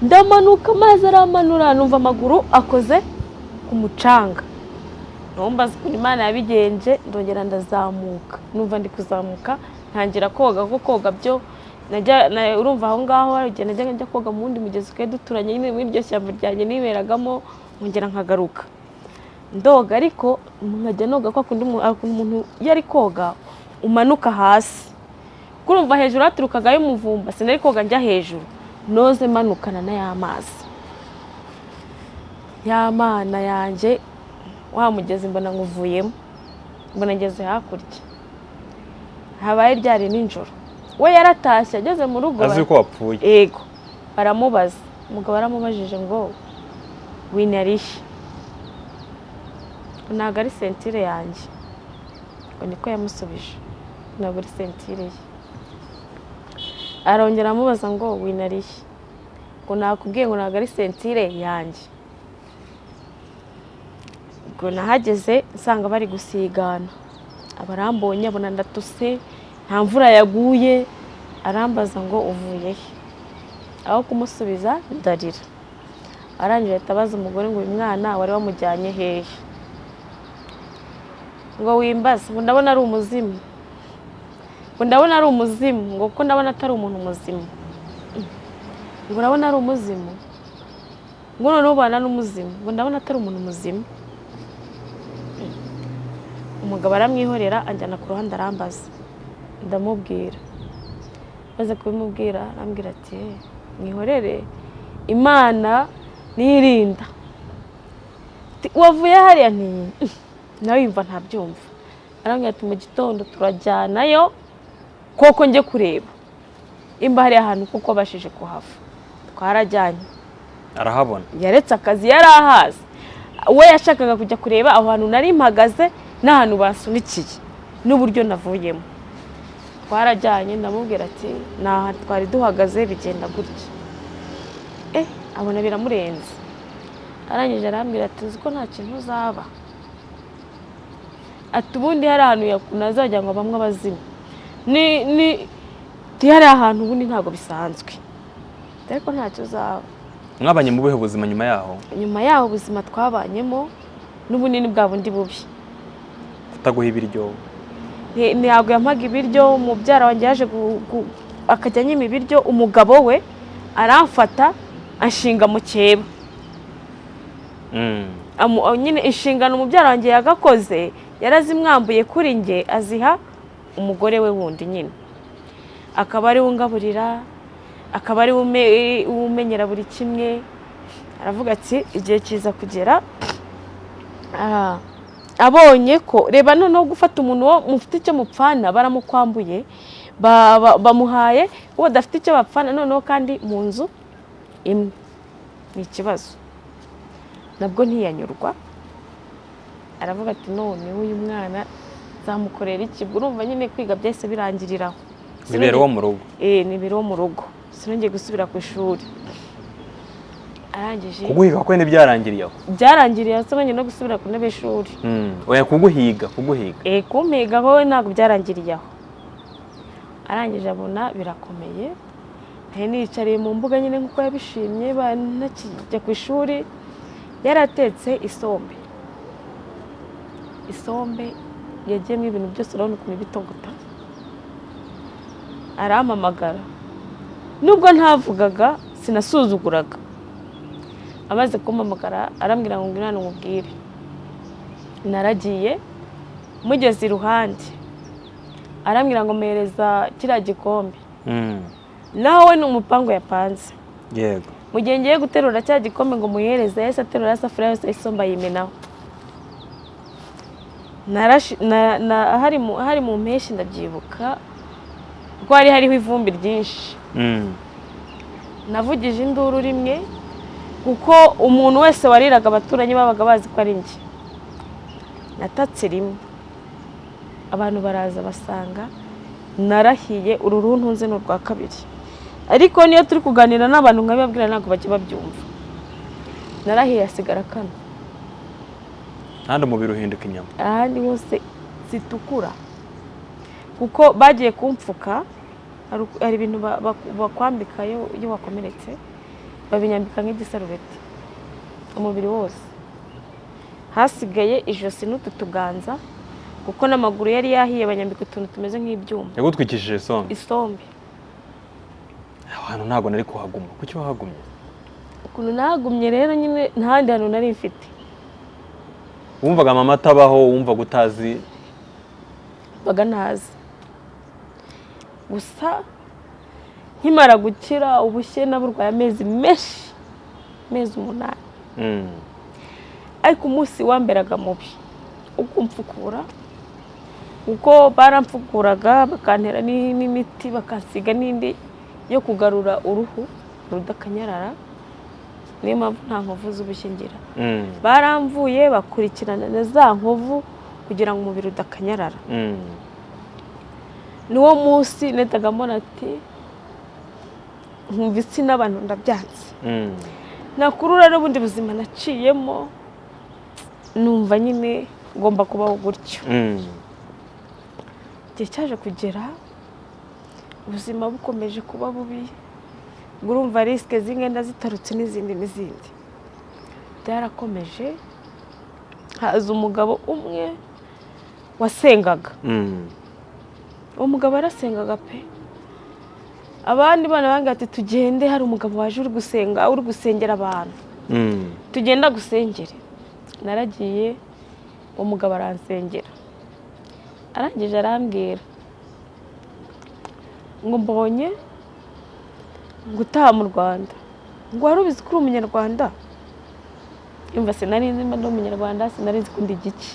ndamanuka amazi aramanura numva amaguru akoze ku mucanga. Numbaza ukuntu Imana yabigenje ndongera ndazamuka. Numva ndi kuzamuka ntangira koga kuko koga byo urumva aho ngaho aragenda njya koga mu wundi mugezi twe duturanye nyine muri iryo shyamba ryanjye niberagamo nkongera nkagaruka ndoga. Ariko nkajya noga kwa kundi umuntu yari koga umanuka hasi kurumva hejuru haturukagayo umuvumba. Sinari koga njya hejuru noze manukana na y'amazi. Ya Mana yanjye wa mugezi mbona nguvuyemo, mbona ngeze hakurya. Habaye ryari ninjoro. We yaratashye ageze mu rugo azi ko wapfuye. Yego. Baramubaza. Umugabo aramubajije ngo winarishi. Ntabwo ari sentire yanjye. Ngo niko yamusubije. Ntabwo ari sentire ye. Arongera amubaza ngo winarishi. Ngo nakubwiye ngo ntabwo ari sentire yanjye. Ngo nahageze nsanga bari gusigana. Abarambonye abona ndatuse nta mvura yaguye. Arambaza ngo uvuye he? Aho kumusubiza ndarira. Arangije atabaza umugore ngo uyu mwana wari wamujyanye hehe? Ngo wimbaze ngo ndabona ari umuzimu. Ngo ndabona ari umuzimu. Ngo ko ndabona atari umuntu muzimu. Ngo ndabona ari umuzimu. Ngo none ubana n'umuzimu. Ngo ndabona atari umuntu muzimu. Umugabo aramwihorera anjyana ku ruhande arambaza. Ndamubwira. Maze kubimubwira arambwira ati mwihorere Imana nirinda. Wavuye hariya nti nawe yumva ntabyumva. arambwira ati mu gitondo turajyanayo koko njye kureba imba hari ahantu kuko bashije kuhava. Twarajyanye arahabona, yaretse akazi yari ahazi, we yashakaga kujya kureba aho hantu nari mpagaze n'ahantu basunikiye n'uburyo navuyemo. Twarajyanye ndamubwira ati naha twari duhagaze bigenda gutya, abona biramurenze. Arangije arambwira ati uzi ko nta kintu uzaba, ati ubundi hari ahantu nazajya ngo bamwe abazimu hari ahantu ubundi ntabwo bisanzwe, ariko ntacyo uzaba. mwabanye mu buhe buzima nyuma yaho? Nyuma yaho ubuzima twabanyemo n'ubunini bwa bundi bubi. Kutaguha ibiryo? Ntabwo yampaga ibiryo, umubyara wanjye yaje akajya anyima ibiryo, umugabo we aramfata anshinga mu cyeba. Nyine inshingano umubyara wanjye yagakoze yarazimwambuye kuri njye aziha umugore we wundi nyine, akaba ari ungaburira, akaba ari umenyera buri kimwe. Aravuga ati igihe kiza kugera abonye ko reba noneho gufata umuntu wo mufite icyo mupfana baramukwambuye, bamuhaye uwo adafite icyo bapfana, noneho kandi mu nzu imwe. Ni ikibazo. Nabwo ntiyanyurwa, aravuga ati none uyu mwana zamukorera iki? Urumva nyine kwiga byese birangiriraho. Nibera wo mu rugo? Nibera wo mu rugo, sinongeye gusubira ku ishuri. Arangije kuguhiga ko ne byarangiriye aho? Byarangiriye sinongeye no gusubira ku ntebe y'ishuri. Oya kuguhiga? Kumpiga wowe ntabwo byarangiriye aho. Arangije abona birakomeye, nicariye mu mbuga nyine nkuko yabishimye, banakijya ku ishuri. Yaratetse isombe yagiyemo ibintu byose, urabona ukuntu bitogota. Arampamagara, nubwo ntavugaga sinasuzuguraga. Amaze kumpamagara arambwira ngo ngwino umubwire. Naragiye, mugeze iruhande arambwira ngo mpereza kiriya gikombe. Nawe ni umupango yapanze. Yego. Mu gihe ngiye guterura cya gikombe ngo muhereze, yahise aterura isafuriya yose isombe ayimenaho. Hari mu mpeshyi ndabyibuka ko hariho ivumbi ryinshi. Navugije induru rimwe kuko umuntu wese wariraga abaturanyi babaga bazi ko ari njye. Natatse rimwe, abantu baraza basanga narahiye, uru runtunze n'urwa kabiri. Ariko niyo turi kuganira n'abantu nkabibabwira ntabwo bajya babyumva. Narahiye asigara kano. Handi umubiri uhinduka inyama? Ahandi hose zitukura, kuko bagiye kumfuka. Hari ibintu bakwambika iyo wakomeretse, babinyambika nk'igisarubeti umubiri wose. Hasigaye ijosi n'utu tuganza, kuko n'amaguru yari yahiye banyambika utuntu tumeze nk'ibyuma. Yagutwikishije isombe. Ahantu ntabwo nari kuhaguma. Kuki wahagumye? Ukuntu nahagumye rero nyine ntahandi hantu nari mfite. Wumvaga mama atabaho, wumvaga utazi? Baga ntazi. Gusa nkimara gukira ubushye naburwaye amezi menshi, amezi 8. Ariko umunsi wamberaga mubi ukumfukura, uko baramfukuraga bakantera n'imiti bakansiga n'indi yo kugarura uruhu rudakanyarara. Niyo mpamvu nta nkovu z'ubushye ngira. Baramvuye bakurikirana na za nkovu kugira ngo umubiri udakanyarara. Niwo munsi netaga mbona ati nkumva isi n'abantu ndabyanze. Nakurura n'ubundi buzima naciyemo, numva nyine ngomba kubaho gutyo. Igihe cyaje kugera ubuzima bukomeje kuba bubi, urumva risike zingenda zitarutse n'izindi. Byarakomeje, haza umugabo umwe wasengaga. Umugabo arasengaga pe. Abandi bana banga ati tugende, hari umugabo waje uri gusengera abantu. Tugenda gusengera. Naragiye, umugabo aransengera. Arangije arambwira ngo mbonye gutaha mu Rwanda. Ngo wari ubizi ko uri umunyarwanda? Imva sinari nzi mba ndi umunyarwanda, sinari nzi ko ndi igiki.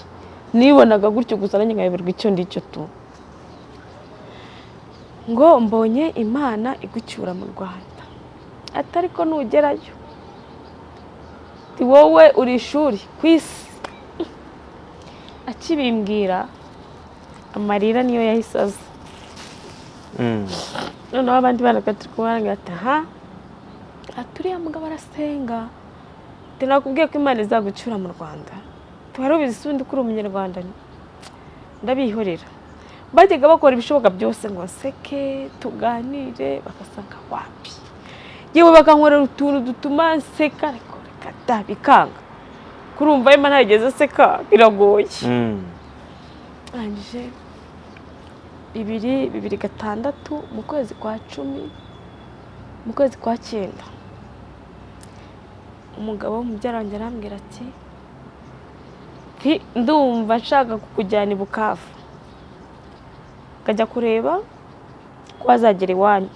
nibonaga gutyo gusa nanjye nkayoberwa icyo ndicyo tu ngo mbonye Imana igucyura mu Rwanda atari ko nugerayo ti wowe uri ishuri ku isi. Akibimbwira amarira niyo yahise aza. Noneho abandi bana turi kubana ati turiya mugabo arasenga nakubwiye ko Imana izagucyura mu Rwanda tuwari ubizi sundi kuri umunyarwanda ndabihorera. Bajyaga bakora ibishoboka byose ngo baseke tuganire bagasanga wapi yewe bakankorera utuntu dutuma nseka ariko reka bikanga kurumva Imana ntageze seka biragoye. Arangije 2006 mu kwezi kwa 10 mu kwezi kwa 9 umugabo w'umubyara wanjye arambwira ati ndumva nshaka kukujyana i Bukavu kajya kureba ko azagera iwanyu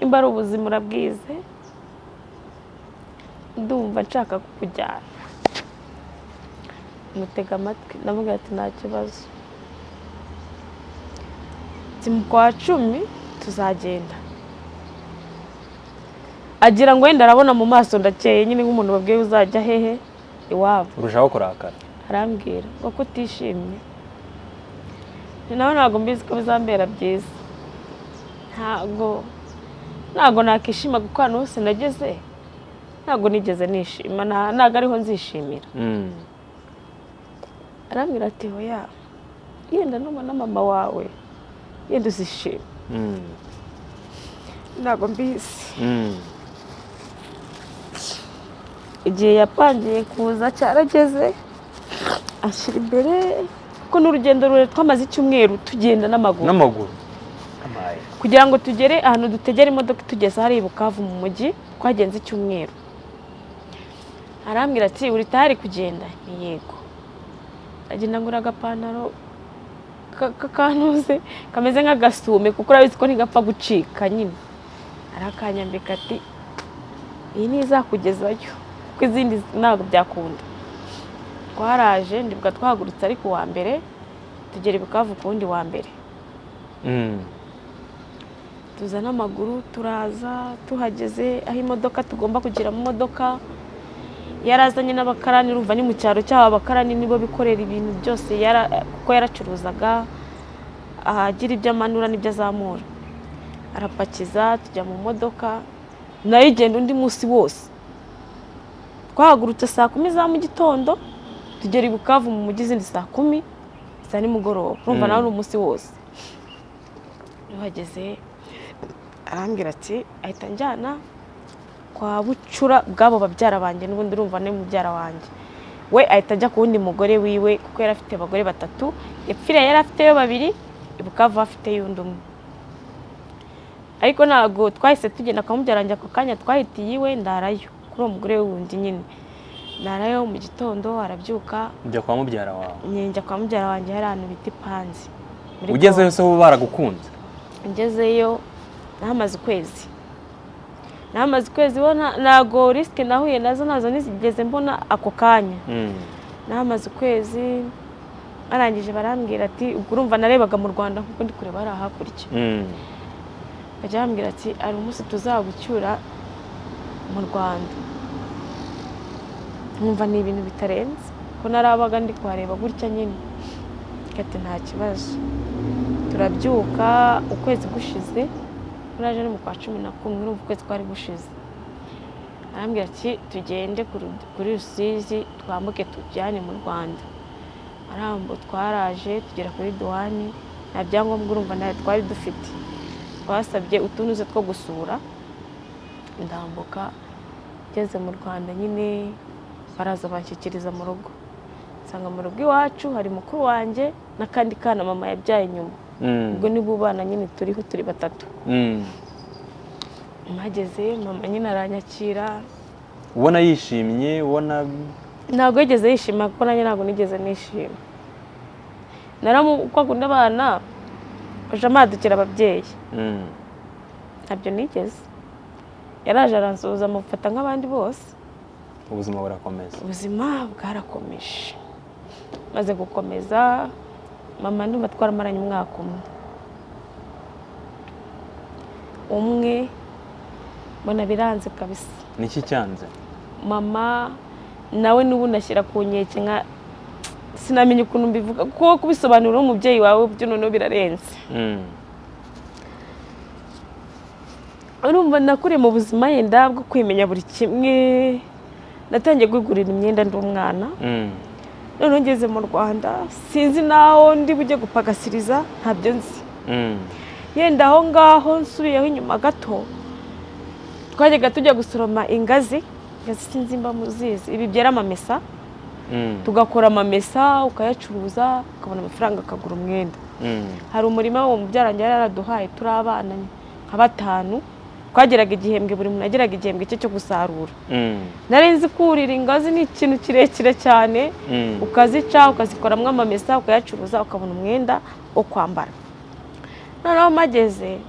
imba ari ubuzima urabwize ndumva nshaka kukujyana. Mutega amatwi ndamubwira ati nta kibazo mu kwa 10 tuzagenda. Agira ngo wenda arabona mu maso ndakeye nyine nk'umuntu babwiye uzajya hehe iwabo urushaho kurakara. Arambwira ngo kutishimye nawe ntabwo mbizi ko bizambera byiza ntabwo nakishima kuko hano hose nageze ntabwo nigeze nishima ntabwo ariho nzishimira. Arambwira ati hoya yenda na mama wawe yenda uzishima ntabwo mbizi. Igihe yapangiye kuza cyarageze ashyira imbere ko n'urugendo rure twamaze icyumweru tugenda n'amaguru kugira ngo tugere ahantu dutegera imodoka tugeze hari Bukavu mu mujyi twagenze icyumweru. Arambwira ati uri tayari kugenda? Ni yego. Agenda ngura agapantaro kakantuze kameze nk'agasume kuko urabizi ko ntigapfa gucika nyine. Arakanyambika ati iyi nizakugezayo kuko izindi ntabwo byakunda. Twaraje ndibwa twahagurutse ariko wa mbere tugera i Bukavu ku wundi wa mbere. Tuza n'amaguru turaza tuhageze aho imodoka tugomba kugira mu modoka yarazanye n'abakarani urumva ni mu cyaro cy'aba abakarani nibo bikorera ibintu byose kuko yaracuruzaga ahagira ibyo amanura n'ibyo azamura. Arapakiza tujya mu modoka nayo igenda undi munsi wose. Twahagurutse saa 10 za mu gitondo tugera i Bukavu mu mujyi izindi saa 10 za nimugoroba urumva nawe umunsi wose. Uhageze arambwira ati ahita njyana kwa bucura bwabo babyara banjye n'ubundi urumva ne mubyara wanjye we ahita ajya ku wundi mugore wiwe kuko yari afite abagore 3 yapfira yari afiteyo 2 i Bukavu afite yundi umwe. Ariko ntago twahise tugenda kwa mubyara wanjye ako kanya twahitiye iwe ndarayo kuri uwo mugore wundi nyine ndarayo mu gitondo arabyuka njya kwa mubyara wawe. Njya kwa mubyara wanjye hari ahantu bita Panzi. Ugezeyo se bo baragukunze? Ngezeyo nahamaze ukwezi bona nago risk nahuye nazo nizigeze mbona ako kanya. Nahamaze ukwezi arangije barambwira ati urumva narebaga mu Rwanda kuko ndi kureba ari hakurya. Bajya bambwira ati ari umunsi tuzagucyura mu Rwanda. Nkumva ni ibintu bitarenze ko narabaga ndi kuhareba gutya nyine. Ati nta kibazo. Turabyuka ukwezi gushize uraje no mu kwa 11 urumva ukwezi kwari gushize. Arambwira ati tugende kuri Rusizi twambuke tujyane mu Rwanda. Arambo twaraje tugera kuri douane nta byangombwa urumva nayo twari dufite. Twasabye utunuze two gusura ndambuka ngeze mu Rwanda nyine baraza banshyikiriza mu rugo. Sanga mu rugo iwacu hari mukuru wanjye nakandi kana mama yabyaye nyuma. Ubwo ni bubana nyine turiho turi 3. Mageze mama nyine aranyakira. Ubona yishimye ubona ntabwo yigeze yishima kuko nanjye ntabwo nigeze nishima. Naramukunda abana baje amadukira ababyeyi. Ntabyo nigeze. Yaraje aransuhuza mufata nk'abandi bose. Ubuzima burakomeza. Ubuzima bwarakomeje. maze gukomeza mama ndumva twaramaranye umwaka umwe mbona biranze kabisa. Niki cyanze? Mama nawe n'ubu nashyira ku nkeke nka sinamenye ukuntu mbivuga kuko kubisobanura umubyeyi wawe byo noneho birarenze. Urumva nakuriye mu buzima yenda bwo kwimenya buri kimwe, natangiye kwigurira imyenda ndi umwana. Noneho ngeze mu Rwanda sinzi naho ndi bujye gupagasiriza ntabyo nzi. Yenda aho ngaho nsubiyeho inyuma gato twajyaga tujya gusoroma ingazi sinzi mba muzizi ibi byera amamesa, tugakora amamesa ukayacuruza ukabona amafaranga akagura umwenda. Hari umurima wo mubyarange yaraduhaye turi abana nka 5, twageraga igihembwe buri muntu ageraga igihembwe cye cyo gusarura. Nari nzi kurira ingazi ni ikintu kirekire cyane, ukazica ukazikoramwe amamesa ukayacuruza ukabona umwenda wo kwambara. Noneho mageze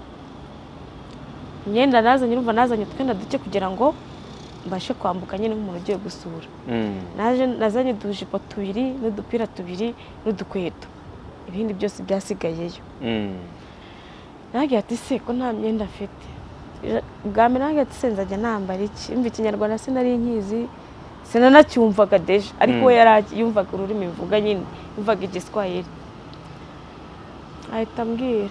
imyenda nazanye, urumva nazanye twenda duke kugira ngo mbashe kwambuka nyine nk'umuntu ugiye gusura. Nazanye udujipo 2 n'udupira 2 n'udukweto, ibindi byose byasigayeyo. Nagiye ati se ko nta myenda afite, bwa mbere nagiye ati se nzajya nambara iki? Imva ikinyarwanda sinari nkizi sinanacyumvaga deje, ariko we yumvaga ururimi mvuga nyine yumvaga igiswahili. Ahita ambwira,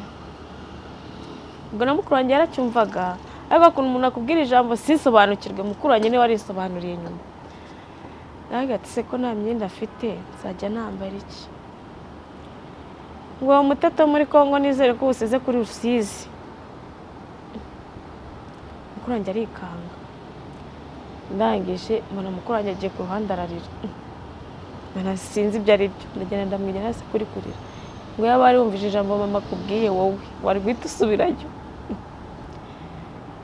ubwo na mukuru wanjye yaracyumvaga, ariko ukuntu umuntu akubwira ijambo sinsobanukirwe, mukuru wanjye niwe warisobanuriye nyuma. Nagiye ati se ko nta myenda afite nzajya nambara iki? Ngo umutata muri Kongo nizere ko usize kuri Rusizi. Mukuru wanjye arikanga, ndangije mbona mukuru wanjye agiye ku ruhande ararira. Mbona sinzi ibyo ari byo, ndagenda ndamwegera hasi kuri kurira. Ngo yaba ari wumvise ijambo mama akubwiye wowe wari guhita usubirayo.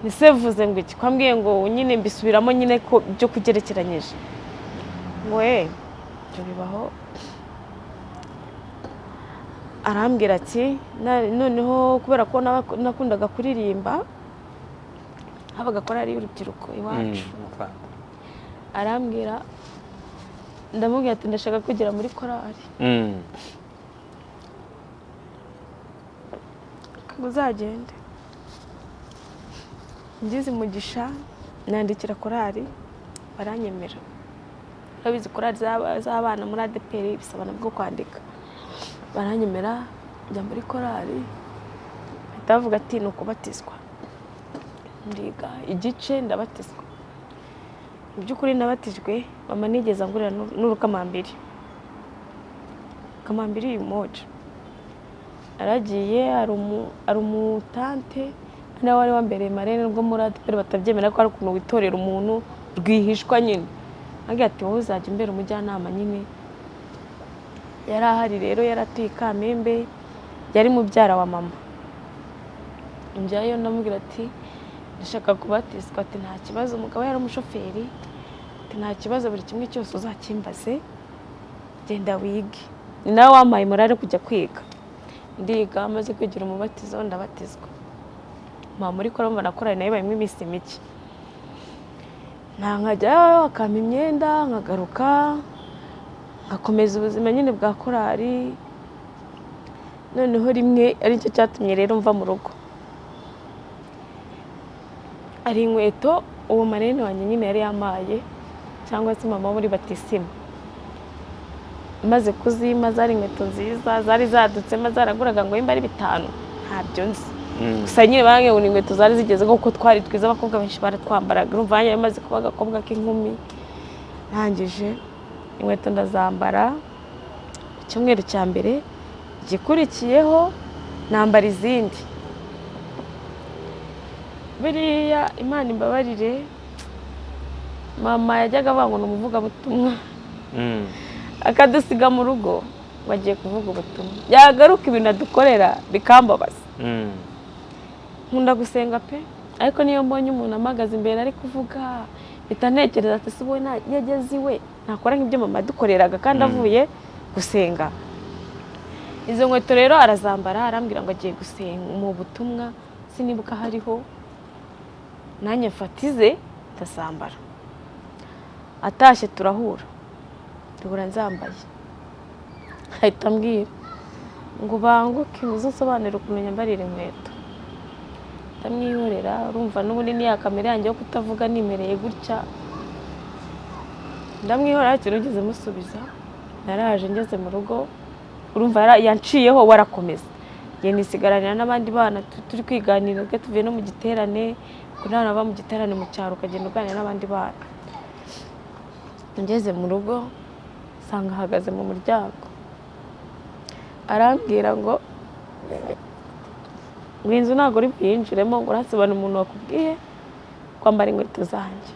Nise vuze ngo iki? Kwambwiye ngo nyine mbisubiramo nyine ko byo kugerekeranyije. We byo bibaho. Arambwira ati noneho kubera ko nakundaga kuririmba habaga korari y'urubyiruko iwacu. Arambwira, ndamubwira ati ndashaka kugera muri korari. Uzagende. Ngize umugisha nandikira korari baranyemera. Babizi korari z'abana muri ADPR bisaba nabwo kwandika. Baranyemera njya muri korari, ndavuga ati no kubatizwa. Ndiga igice ndabatizwa. Mu by'ukuri nabatijwe mama nigeze angurira n'urukamambiri. Kamambiri umoja. Aragiye ari umutante nawe wari wambereye marene nubwo muri ADPR batabyemera ko ari ukuntu witorera umuntu rwihishwa nyine. Agira ati wowe uzajya imbere umujyanama nyine. Yari ahari rero yaratuye Kamembe, yari mubyara wa mama. Njyayo ndamubwira ati ndashaka kubatizwa. Ati nta kibazo, umugabo yari umushoferi. Ati nta kibazo, buri kimwe cyose uzakimbaze genda wige. Ni nawe wampaye morale kujya kwiga. Ndiga maze kwigira umubatizo ndabatizwa. Mama muri koromba nakoranye nayo bayimwe iminsi mike. Nkajyayo akampa imyenda nkagaruka ngakomeza ubuzima nyine bwa korari. Noneho rimwe ari cyo cyatumye rero mva mu rugo. Ari inkweto uwo marene wanjye nyine yari yamaye cyangwa se mama muri batisima. Maze kuzima zari inkweto nziza zari zadutsema zaraguraga ngo imba ari 5 ntabyo nzi. Gusa nyine bange ngo inkweto zari zigeze kuko twari twiza abakobwa benshi baratwambaraga. Urumva yanye maze kuba agakobwa k'inkumi. Ntangije inkweto ndazambara. Icyumweru cya mbere gikurikiyeho nambara izindi. Biriya Imana imbabarire mama yajyaga avuga ngo umuvuga butumwa. Akadusiga mu rugo bagiye kuvuga ubutumwa. Yagaruka ibintu adukorera bikambabaza. Nkunda gusenga pe, ariko niyo mbonye umuntu amagaze imbere ari kuvuga bitantekereza ati sibo yageze iwe nakora nk'ibyo mama dukoreraga kandi avuye gusenga. Izo nkweto rero arazambara arambwira ngo agiye gusenga mu butumwa sinibuka hariho nanye mfatize ndasambara. Atashye turahura nzambaye ahita ambwira ngo banguke uzosobanura ukuntu nyambarira inkweto. Ndamwihorera, urumva n'ubundi ni ya kamera yanjye yo kutavuga nimereye gutya. Ndamwihorera ikintu ngeze musubiza. Naraje ngeze mu rugo, urumva yanciyeho warakomeza. Ngiye nisigaranira n'abandi bana turi kwiganira ubwo tuvuye no mu giterane, kunana ba mu giterane mu cyaro ukagenda uganira n'abandi bana. Ngeze mu rugo sanga ahagaze mu muryango. Arambwira ngo inzu ntabwo uri bwinjiremo, ngo urasibana umuntu wakubwiye kwambara inkweto zanjye.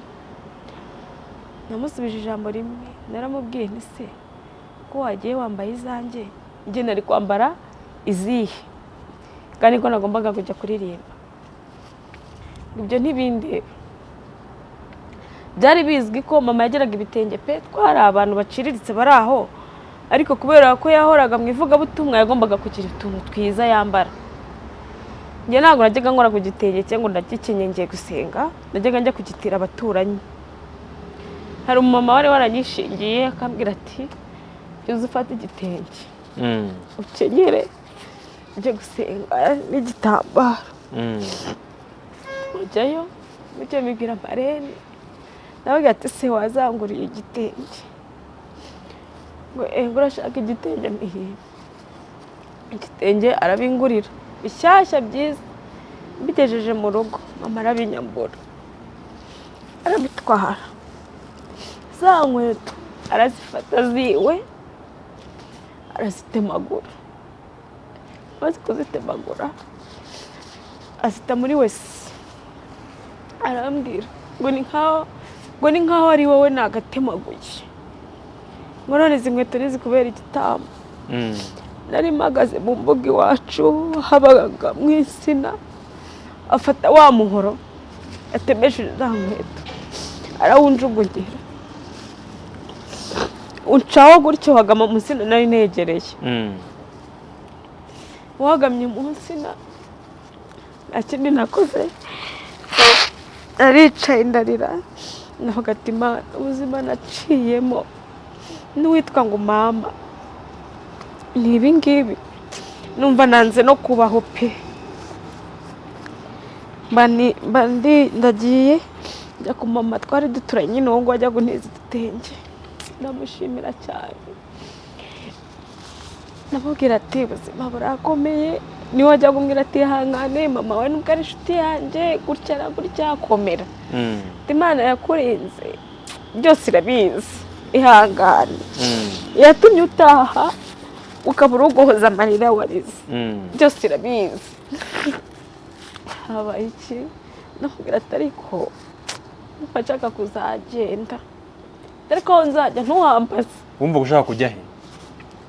Namusubije ijambo rimwe, naramubwiye nti se ko wagiye wambaye izanjye, njye nari kwambara izihe kandi ko nagombaga kujya kuririmba. Ibyo ntibindi byari bizwi ko mama yageraga ibitenge pe, twari abantu baciriritse bari aho, ariko kubera ko yahoraga mu ivugabutumwa yagombaga kugira utuntu twiza yambara. Njye ntabwo najyaga nkora ku gitenge cyangwa ndagikenye ngiye gusenga, najyaga njya kugitira abaturanyi. Hari umumama wari waranyishingiye akambwira ati uzi ufata igitenge ukenyere ujye gusenga n'igitambaro. Ujyayo ujye mibwira marene, nawe ati se wazanguriye igitenge? Ngo urashaka igitenge? Igitenge arabingurira bishyashya byiza, mbigejeje mu rugo mama arabinyambura arabitwara. Za nkweto arazifata ziwe arazitemagura, amaze kuzitemagura azita muri wese. Arambwira ngo ni nkaho ari wowe nagatemaguye, ngo none izi nkweto nizikubera igitambo. Nari mpagaze mu mbuga iwacu habaga mu insina, afata wa muhoro atemesheje za nkweto arawunjugugira, uncaho gutyo wagama mu nsina nari negereye. Wagamye mu nsina nta kindi nakoze, naricaye ndarira, navuga ati Imana, ubuzima naciyemo n'uwitwa ngo mama ni ibi ngibi, numva nanze no kubaho pe. Ndagiye njya ku mama twari duturanye nyine, uwo ngo wajya gunteza igitenge, ndamushimira cyane. Namubwira ati ubuzima burakomeye, niwe wajya kumbwira ati ihangane mama we nubwo ari inshuti yanjye gutya na gutya komera, Imana yakurenze byose irabizi ihangane. Yatumye utaha ukabura uguhoza amarira warize, byose irabizi. Habaye iki? Namubwira ati ariko numva nshaka kuzagenda, ariko aho nzajya ntuhambaze. Wumva ushaka kujya he?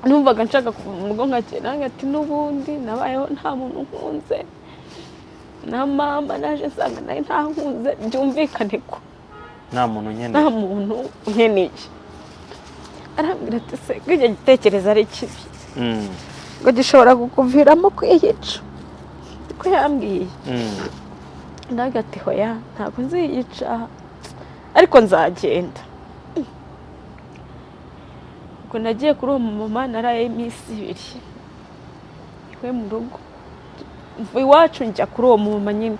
Numvaga nshaka kuva mu rugo nkagenda, ati n'ubundi nabayeho nta muntu nkunze, na mama naje nsanga nawe nta nkunze, byumvikane ko nta muntu nkeneye, nta muntu nkeneye. Arambwira ati se ko icyo gitekerezo ari kibi, ngo gishobora kukuviramo kwiyica. Ko yambwiye ndaga ati hoya ntabwo nziyica, ariko nzagenda. Ubwo nagiye kuri uwo mama naraye iminsi 2 iwe mu rugo, mvuye iwacu njya kuri uwo mama nyine,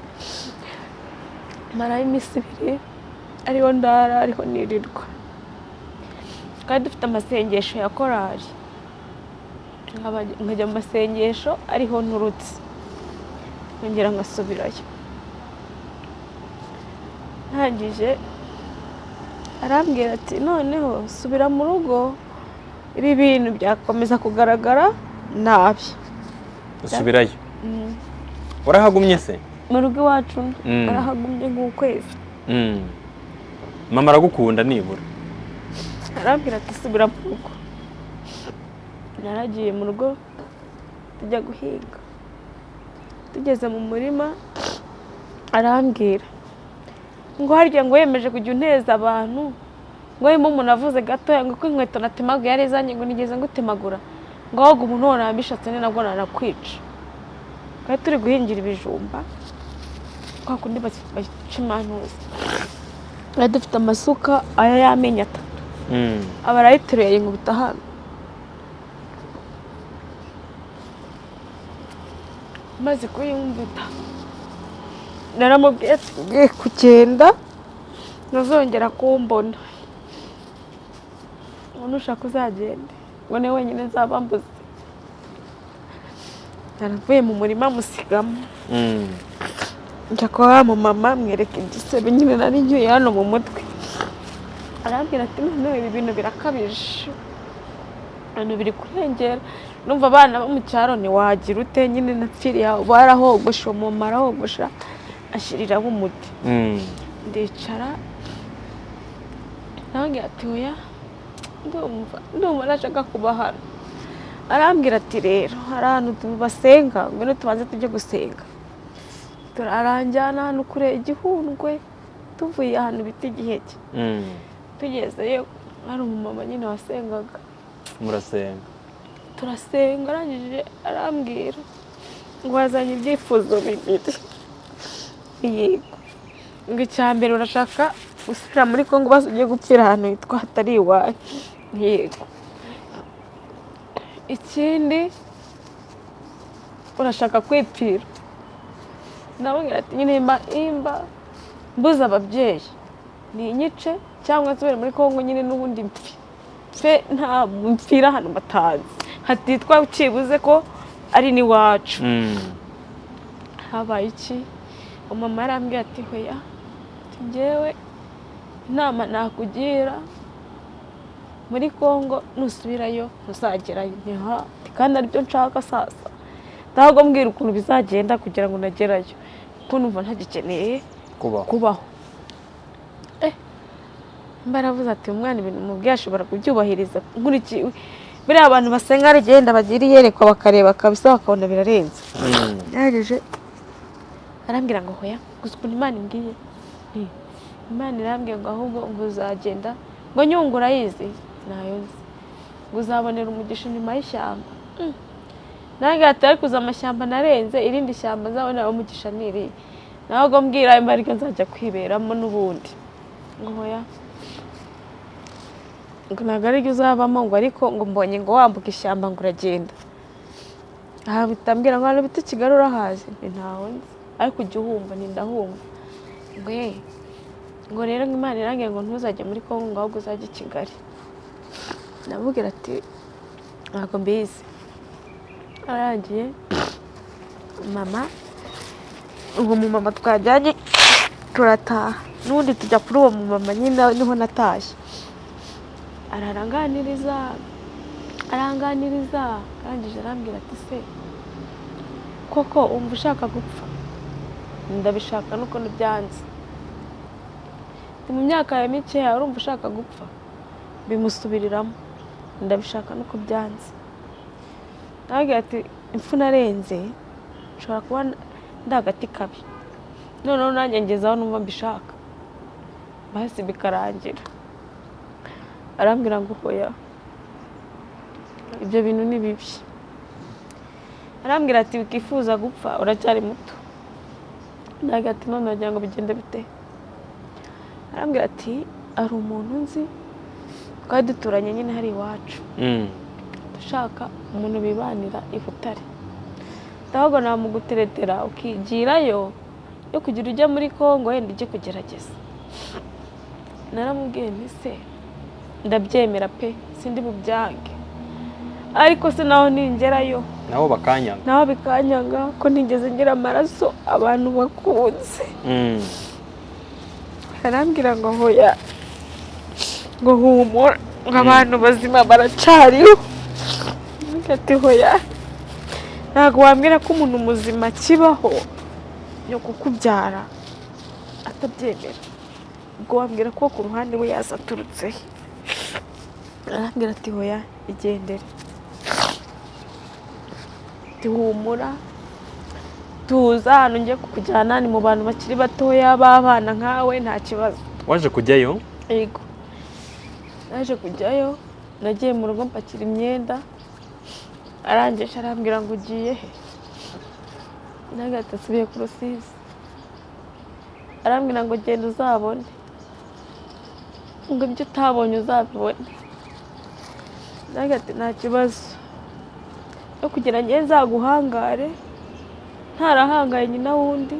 maraye iminsi 2 ariho ndara ariho nirirwa. Twari dufite amasengesho ya korali, nkajya mu masengesho ariho nturutse, nkongera ngasubirayo. Ntangije arambwira ati noneho subira mu rugo, ibi bintu byakomeza kugaragara nabi. Usubirayo? Warahagumye se? Mu rugo iwacu arahagumye nk'ukwezi. Mama aragukunda nibura? Arambwira ati subira mu rugo. Naragiye mu rugo tujya guhinga. Tugeze mu murima arambwira ngo harya ngo yemeje kujya unteza abantu, ngo yimo umuntu avuze gatoya ngo ko inkweto natemaguye ari izanjye, ngo nigeze ngutemagura, ngo ahubwo umuntu wona ambishatse ni nabwo narakwica. Kandi turi guhingira ibijumba kwa kundi baca imanuza, bari dufite amasuka aya y'amenya 3, abarayiteruye ngo butahana. maze kuyumvita naramubwiye ati ngiye kugenda ntuzongera kumbona, ngo nushaka uzagende, ngo ni wenyine nzaba mbuze. Naravuye mu murima musigamo, njya kwa mama mwereka igisebe nyine nari ncyuye hano mu mutwe. Arambwira ati none ibi bintu birakabije, ibintu biri kurengera, numva abana bo mu cyaro ntiwagira ute, nyine napfiriye aho, barahogosha, umumama arahogosha ashiriraho umuti. Ndicara arambwira ati oya ndumva nashaka kuba hano. Arambwira ati rero hari ahantu basenga, ngwino tubanze tujye gusenga. Turaranjyana ahantu kure igihundwe, tuvuye ahantu bita Igiheke. Tugezeyo hari umumama nyine wasengaga. Murasenga? Turasenga, arangije arambwira ngo wazanye ibyifuzo bibiri. Yego, ngo icya mbere urashaka gusubira muri Kongo ugiye gupfira ahantu hitwa hatari iwawe. Yego. Ikindi urashaka kwipfira. Ndamubwira ati nyine imba mbuze ababyeyi ni inyice cyangwa nsubire muri Kongo nyine n'ubundi mpfe nta mpfira hano batazi, hatitwa ukibuze ko ari n'iwacu. Habaye iki? Umama yarambwira ati hoya, njyewe inama nakugira muri Kongo nusubirayo ntuzagerayo. Kandi aribyo nshaka sasa, ntabwo mbwira ukuntu bizagenda kugira ngo nagerayo, kuko numva ntagikeneye kubaho. Mbaravuze ati umwana ibintu mubwiye ashobora kubyubahiriza. Nkurikiwe buriya abantu basenga ari genda bagira iyerekwa bakareba kabisa bakabona birarenze. Yaje arambwira ngo hoya, gusa ukuntu Imana imbwiye, Imana irambwiye ngo ahubwo ngo uzagenda, ngo nyungura yizi nayo nzi, ngo uzabonera umugisha inyuma y'ishyamba. Nange atari kuza amashyamba narenze, irindi shyamba nzabonera umugisha niri, ntabwo mbwira imbaraga nzajya kwiberamo n'ubundi. Ngo hoya, ngo ntabwo ari byo uzabamo, ngo ariko ngo mbonye ngo wambuka ishyamba ngo uragenda. Aha bitambwira ngo hano bita Kigali urahazi, ntaho nzi, ariko ujya uhumva, ndahumva. Ngo rero Imana irangiye ngo ntuzajye muri Kongo, ngo ahubwo uzajye i Kigali. Ndamubwira ati ntabwo mbizi. Arangiye mama, uwo mumama twajyanye turataha, n'ubundi tujya kuri uwo mumama nyine niho natashye. Aranganiriza, arangije arambwira ati se koko umva ushaka gupfa? Ndabishaka nuko ntibyanze. Mu myaka ya mikeya urumva ushaka gupfa? Bimusubiriramo, ndabishaka nuko byanze. Ntabwo ati impfu narenze nshobora kuba ndagati kabi, noneho nanjye ngezaho numva mbishaka, basi bikarangira. Arambwira ngo hoya, ibyo bintu ni bibi. Arambwira ati wikifuza gupfa, uracyari muto. Ntabwo ati none wagira ngo bigende bite? Arambwira ati ari umuntu nzi twari duturanye nyine hari iwacu, dushaka umuntu bibanira i Butare. Ndahubwo namuguteretera ukigirayo yo kugira ujya muri Kongo wenda ujye kugerageza. Naramubwiye nti se ndabyemera pe, sindi bubyange, ariko se naho ningerayo naho bakanyanga, naho bikanyanga ko ntigeze ngira amaraso abantu bakunze. Arambwira ngo hoya, ngo humura, ngo abantu bazima baracariho. Ati hoya, ntabwo wambwira ko umuntu muzima kibaho yo kukubyara atabyemera, ubwo wambwira ko ku ruhande we yasaturutse. Arambwira ati hoya igendere, humura, tuza hano ngiye kukujyana, ni mu bantu bakiri batoya b'abana nkawe, nta kibazo. Waje kujyayo? Yego, naje kujyayo, nagiye mu rugo mpakira imyenda. Arangije arambwira ngo ugiye he? Nagahita asubiye ku Rusizi. Arambwira ngo genda uzabone, ngo ibyo utabonye uzabibone. Nagahita nta kibazo yo kugira ngo nzaguhangare ntarahangaye nyina wundi,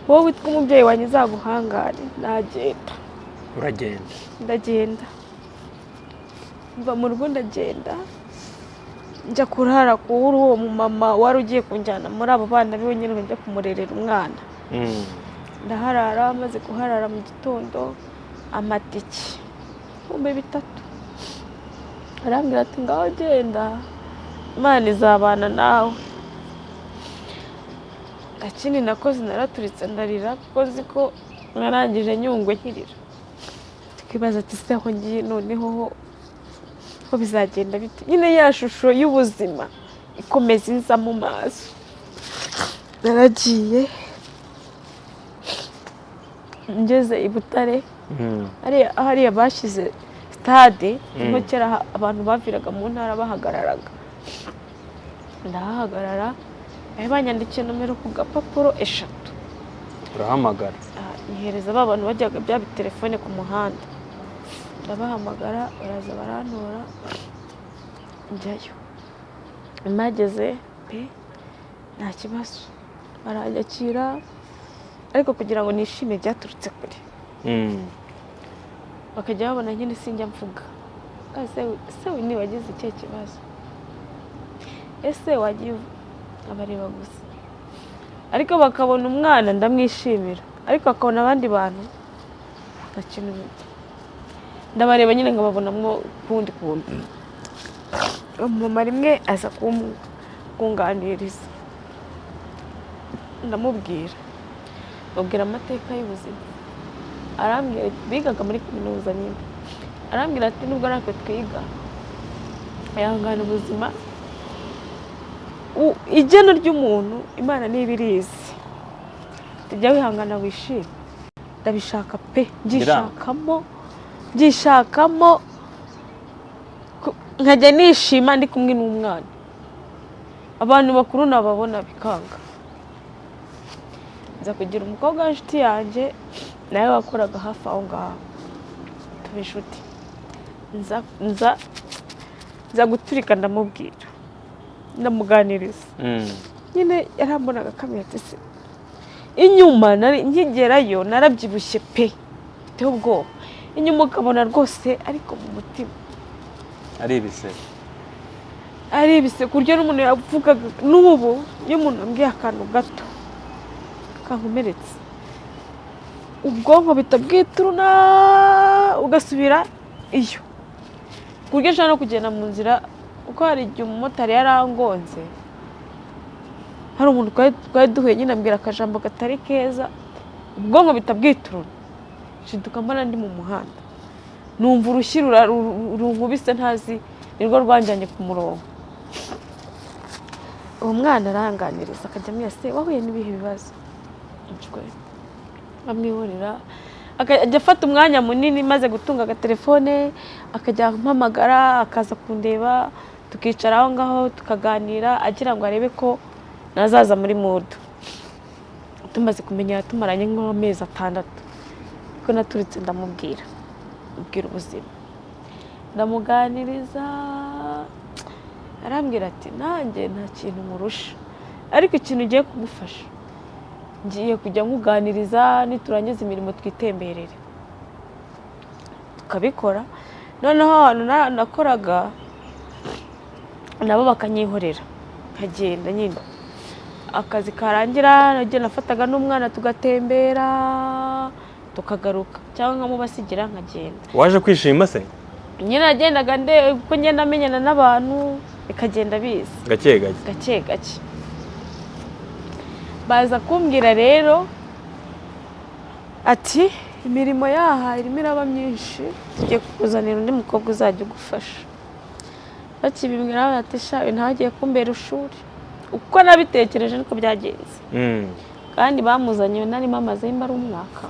wowe witwa umubyeyi wanjye zaguhangare. Nagenda, uragenda? ndagenda mva mu rugo, ndagenda njya kurara kuri uwo mumama wari ugiye kunjyana muri abo bana biwe nyine njya kumurerera umwana. Ndaharara, maze kuharara mu gitondo amatike 3,000 arambwira ati ngaho genda Imana izabana nawe. Akini nakoze naraturitse ndarira kuko nzi ko narangije Nyungwe nkirira. Tukibaza ati se aho ngiye noneho ko bizagenda bite? Nyine ya shusho y'ubuzima ikomeza inza mu maso. Naragiye ngeze i Butare, hariya bashize stade, niho kera abantu baviraga mu ntara bahagararaga. Ndahagarara, banyandikiye nomero ku gapapuro 3. Urahamagara? Nihereza ba bantu bajyaga bya telefone ku muhanda. Ndabahamagara, baraza barantora, njyayo. Mageze pe nta kibazo, baranyakira, ariko kugira ngo nishime byaturutse kure. Bakajya babona nyine sinjya mvuga. Ese ni wagize icyo kibazo? Ese wagiye? Abareba gusa. Ariko bakabona umwana ndamwishimira, ariko bakabona abandi bantu nta kintu. Ndabareba nyine nkababonamwo kundi kuntu. Umumama rimwe aza kunganiriza, ndamubwira amateka y'ubuzima. Arambwira, bigaga muri kaminuza nyine. Arambwira ati nubwo natwe twiga ayangana ubuzima, igeno ry'umuntu Imana niba irizi. Tujya wihangana wishime. Ndabishaka pe, byishakamo nkajya nishima ndi kumwe n'umwana. Abantu bakuru nababona bikanga. Nza kugira umukobwa w'inshuti yanjye nawe wakoraga hafi aho ngaho, tuba inshuti. Nza guturika ndamubwira, ndamuganiriza. Nyine yarambonaga akamenya ati se inyuma nkigerayo narabyibushye pe, mfite ubwoba. Inyuma ukabona rwose, ariko mu mutima ari ibise ku buryo n'umuntu yavugaga n'ubu iyo umuntu ambwiye akantu gato kankomeretse, ubwonko bita bwituruna ugasubira iyo. Ku buryo nshaka no kugenda mu nzira, kuko hari igihe umumotari yarangonze, hari umuntu twari duhuye nyine ambwira akajambo katari keza, ubwonko bita bwituruna, nshiduka mbona ndi mu muhanda, numva urushyi runkubise ntazi nirwo rwanjyanye ku murongo. Uwo mwana aranganiriza akajya ambwira se wahuye n'ibihe bibazo? Amwihorera, akajya afata umwanya munini maze gutunga agatelefone, akajya ampamagara, akaza kundeba, tukicara aho ngaho tukaganira, agira ngo arebe ko nazaza muri mood. Tumaze kumenya tumaranye nk'amezi 6, ko naturitse ndamubwira ubuzima, ndamuganiriza. Arambwira ati nanjye nta kintu nkurusha, ariko ikintu ugiye kugufasha, ngiye kujya nkuganiriza, niturangiza imirimo twitemberere. Tukabikora. Noneho ahantu nakoraga nabo bakanyihorera, nkagenda nyine. Akazi karangira nagiye nafataga n'umwana tugatembera tukagaruka, cyangwa nkamubasigira nkagenda. Waje kwishima se? Nyine nagendaga uko ngenda amenyana n'abantu, bikagenda biza gake gake. Baza kumbwira rero ati imirimo yaha irimo iraba myinshi, tugiye kukuzanira undi mukobwa uzajya ugufasha. Bakibimbwira ati shawe ntagiye kumbera ishuri. Uko nabitekereje niko byagenze. Kandi bamuzanye narimo amaze imbara umwaka.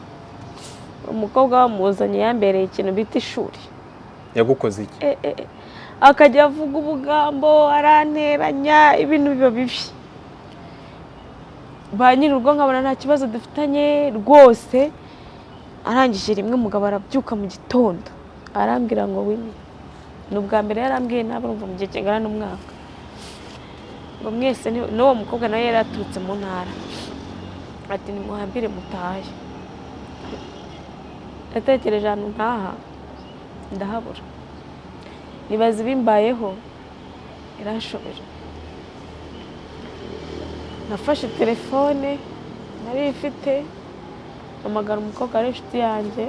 Umukobwa bamuzanye yambereye ikintu bita ishuri. Yagukoze iki? Akajya avuga ubugambo, aranteranya, ibintu biba bibi. Ba nyir'urugo nkabona nta kibazo dufitanye rwose. Arangije rimwe umugabo arabyuka mu gitondo arambwira ngo wini. N'ubwa mbere yarambwiye ntabwo urumva mu gihe kingana n'umwaka. ngo mwese n'uwo mukobwa nawe yari yaturutse mu ntara, ati nimuhambire mutahe. Natekereje ahantu ntaha ndahabura, nibaza ibimbayeho irashobora. Nafashe telefone nari ifite, mpamagara umukobwa ari inshuti yanjye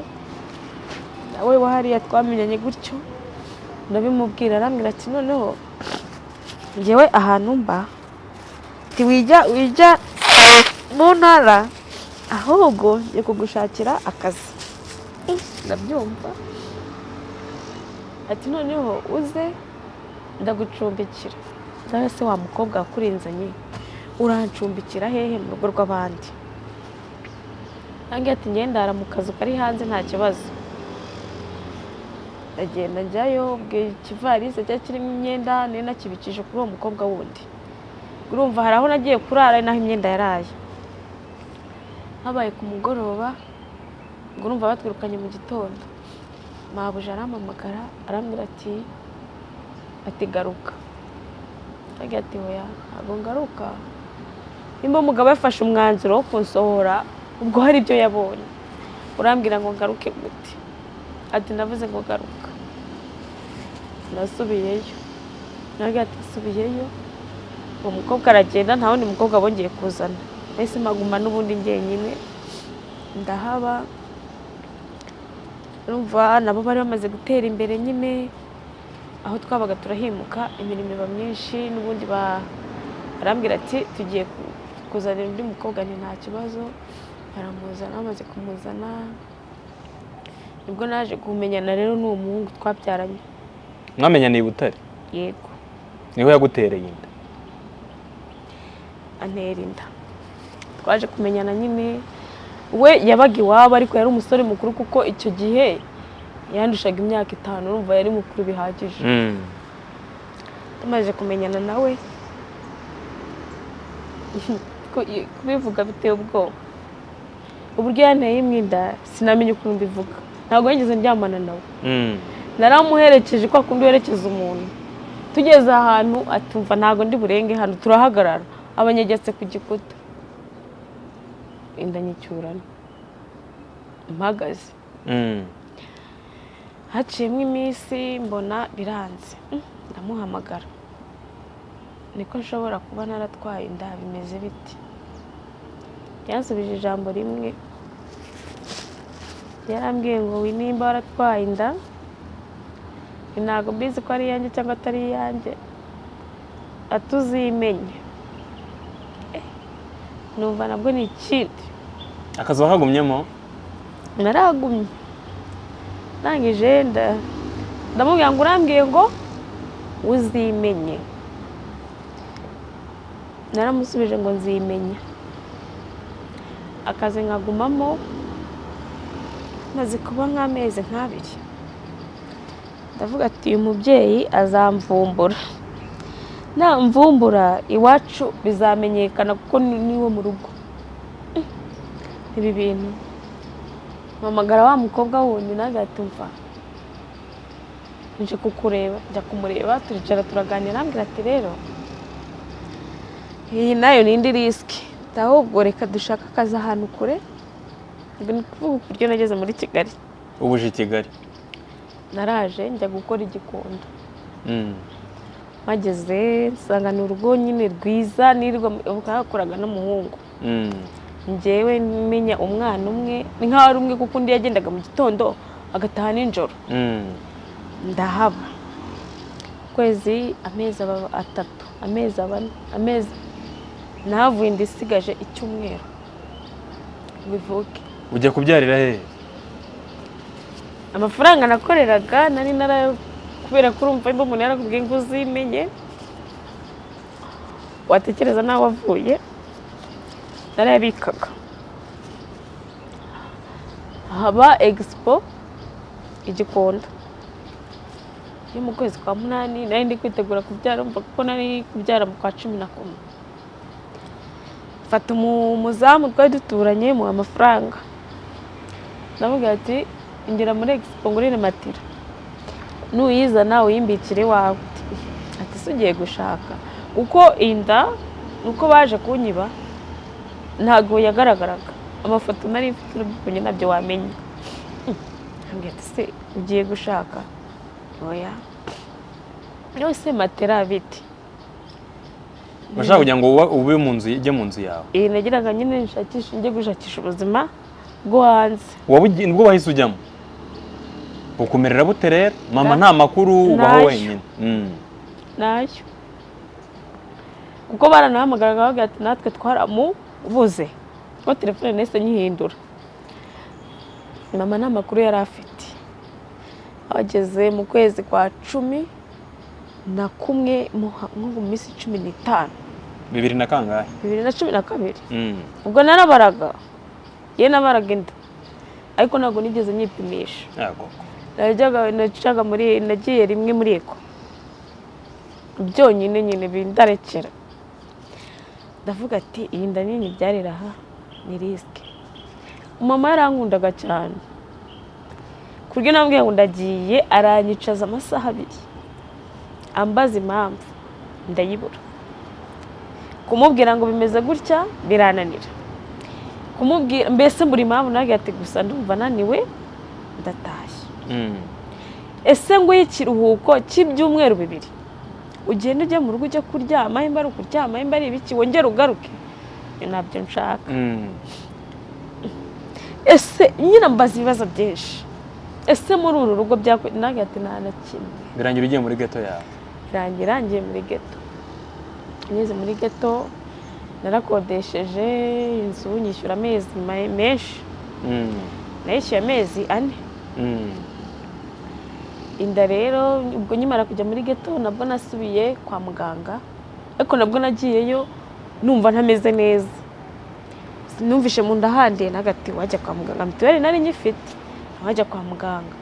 nawe wahariya twamenyanye gutyo, ndabimubwira. Arambwira ati noneho njyewe ahantu mba wijya mu ntara, ahubwo ngiye kugushakira akazi. Ndabyumva. Ati noneho uze ndagucumbikira. Ndawe se wa mukobwa wakurinzanye urancumbikira hehe mu rugo rw'abandi? Nange ati ngendara mu kazu kari hanze nta kibazo. Ndagenda njyayo, ikivarisi cyari kirimo imyenda nari nakibikije kuri uwo mukobwa wundi. Urumva hari aho nagiye kurara naho imyenda yaraye. Habaye ku mugoroba, ngo urumva batwirukanye mu gitondo. Mabuja arampamagara arambwira ati garuka. Ndagira ati oya ntabwo ngaruka. Nimba umugabo yafashe umwanzuro wo kunsohora, ubwo hari ibyo yabonye. Urambwira ngo ngaruke gute? Ati ndavuze ngo garuka. Nasubiyeyo. Ndagira ati subiyeyo. Uwo mukobwa aragenda, nta wundi mukobwa bongeye kuzana. Nahise maguma n'ubundi njyenyine ndahaba. Urumva nabo bari bamaze gutera imbere nyine, aho twabaga turahimuka, imirimo iba myinshi. N'ubundi barambwira ati tugiye kuzanira undi mukobwa, nta kibazo. Baramuzana, bamaze kumuzana nibwo naje kumenyana rero n'uwo muhungu twabyaranye. Mwamenyaniye i Butare? Yego. Niho yagutereye inda? Antera inda. Twaje kumenyana nyine, we yabaga iwabo ariko yari umusore mukuru kuko icyo gihe yandushaga imyaka 5, urumva yari mukuru bihagije. Tumaze kumenyana nawe, kubivuga biteye ubwoba. Uburyo yanteye imwinda sinamenye ukuntu mbivuga, ntabwo yigeze ndyamana nawe. Naramuherekeje kwa kundi werekeza umuntu. Tugeze ahantu atumva ntabwo ndi burenge hano, turahagarara, abanyegetse ku gikuta. Inda nyicyurana mpagaze. Haciyemo iminsi mbona biranze, ndamuhamagara. Niko nshobora kuba naratwaye inda, bimeze biti? Yansubije ijambo rimwe, yarambwiye ngo nimba waratwaye inda, ntabwo mbizi ko ari iyanjye cyangwa atari iyanjye, atuzimenye. Numva nabwo ni ikindi. Akazi wakagumyemo? Naragumye. Nangije ndamubwira ngo urambwiye ngo uzimenye. Naramusubije ngo nzimenye. Akazi nkagumamo maze kuba nk'amezi 2. Ndavuga ati uyu mubyeyi azamvumbura. Namvumbura iwacu bizamenyekana kuko niwo mu rugo. Ibi bintu mpamagara wa mukobwa wundi nagatumva, nje kukureba, njya kumureba, turicara turaganira. Arambwira ati rero iyi nayo ni indi risk, ahubwo reka dushaka akazi ahantu kure. Ni kuvuga uburyo nageze muri Kigali. Ubuje Kigali? Naraje njya gukora igikondo. Mageze nsanga ni urugo nyine rwiza, nirwa bakoraga n'umuhungu. Njyewe menya umwana umwe, ni nkaho ari umwe kuko undi yagendaga mu gitondo agataha nijoro. Ndahaba kwezi amezi 3, amezi 4, navuye ndisigaje icyumweru bivuke. Ujya kubyarira he? Amafaranga nakoreraga nari kubera ko urumva imba umuntu yarakubwiye ngo uzimenye, watekereza nawe wavuye, narayabikaga. Haba expo igikondo yo mu kwezi kwa 8, nari ndi kwitegura kubyara, mva kuko nari kubyara mu kwa 11. Fata umuzamu twari duturanye mu amafaranga. Ndamubwira ati ingira muri expo ngurire matira, nuyizana uyimbikire wawe. Ati sugiye gushaka uko inda uko baje kunyiba ntabwo yagaragaraga, amafoto nari mfite n'ubwo nabyo wamenya. Ambwira ati se ugiye gushaka? Oya. Yose matera biti. Bashaka kugira ngo ube mu nzu, ijye mu nzu yawe. Nagiraga nyine nshakisha, njye gushakisha ubuzima bwo hanze. Nibwo wahise ujyamo? Bukumerera bute rero? Mama nta makuru ubaho wenyine? Nayo. Kuko baranahamagaraga bavuga ati natwe twaramubuze. Ko telefone nese nyihindura. Mama nta makuru yari afite. Ageze mu kwezi kwa 11 mu minsi 15. 2000 na kangahe? 2012. Ubwo narabaraga. Ye nabaraga inda. Ariko ntabwo nigeze nyipimisha. Yego. Nacaga nagiye rimwe muri eko. Byonyine nyine bindarekera. Ndavuga ati iyi nda nini byarira aha ni risk. Mama yarankundaga cyane. Kuryo nambwiye ngo ndagiye aranyicaza amasaha 2. Ambaza impamvu ndayibura. Kumubwira ngo bimeze gutya birananira. Kumubwira mbese mburi impamvu nagiye ati gusa ndumva naniwe ndatashye. Ese ngo ikiruhuko cy'ibyumweru 2 ugenda ujya mu rugo ujya kuryama, imba ari ukuryama, imba ari ibiki wongera ugaruke, nabyo nshaka. Ese nyina mbaza ibibazo byinshi. Ese muri uru rugo nagiye ati nta na kimwe. Birangira ugiye muri ghetto yawe? Birangiye muri ghetto. Ngeze muri ghetto narakodesheje inzu nyishyura amezi menshi. Nayishyuye amezi 4. Inda rero ubwo nyimara kujya muri ghetto nabwo nasubiye kwa muganga, ariko nabwo nagiyeyo numva ntameze neza. Numvishe mu nda hande nagati wajya kwa muganga, mituweli nari nyifite, wajya kwa muganga.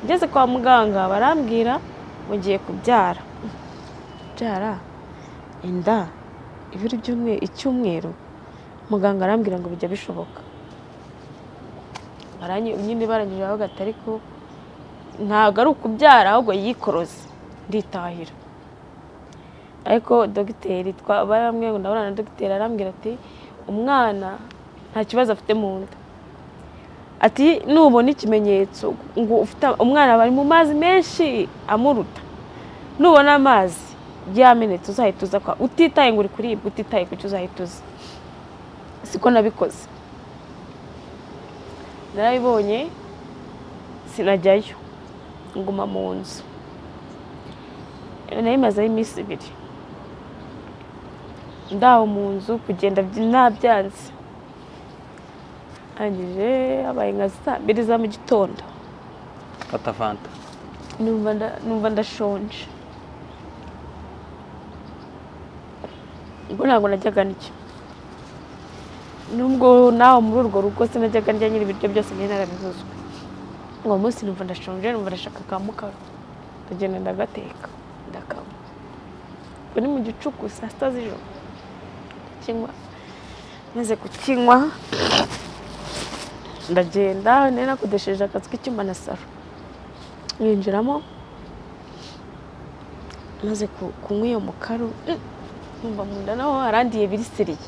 Ngeze kwa muganga barambwira ngo ngiye kubyara. Byara inda ibiri icyumweru. Muganga arambwira ngo bijya bishoboka. Nyine barangije aho gatari ko ntabwo ari ukubyara ahubwo yikoroze nditahira. Ariko dogiteri baramwe ngo ndabona na dogiteri arambwira ati umwana nta kibazo afite mu nda. Ati nubona ikimenyetso ngo ufite umwana bari mu mazi menshi amuruta, nubona amazi byamenetse uzahituza kwa utitaye ngo uri kuribwa, utitaye ku cyo uzahituza. Siko nabikoze. Narabibonye sinajyayo, nguma mu nzu. Nayimazeho iminsi 2. Ndaho mu nzu kugenda nabyanze. Angije abaye nka 2 za mu gitondo. Fata fanta. Numva ndashonje. Ubwo ntabwo najyaga n'icyo. Nubwo naho muri urwo rugo sinajyaga ndya nyiri ibiryo byose nari narabihuzwe. Uwo munsi numva ndashonje, numva ndashaka kamukaro. Ndagenda ndagateka, ndakanywa. Ubwo ni mu gicuku saa 6 z'ijoro. Kinywa. Maze kukinywa ndagenda nari nakodesheje akazi k'icyuma na saro. Yinjiramo maze kunywa iyo mukaro, numva mu nda naho harandiye birisiriye.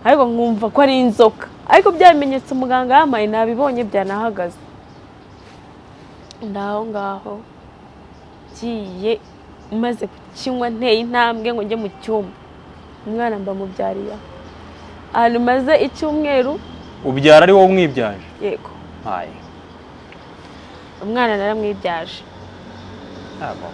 Ariko nkumva ko ari inzoka. Ariko byamenyetse muganga yamaye nabibonye byanahagaze. Ndaho ngaho giye maze kukinywa nteye intambwe ngo njye mu cyumba. Umwana mba mubyariya. Ahantu maze icyumweru. Ubyara ari wowe umwibyaje? Yego. Hayi. Umwana naramwibyaje. Abo.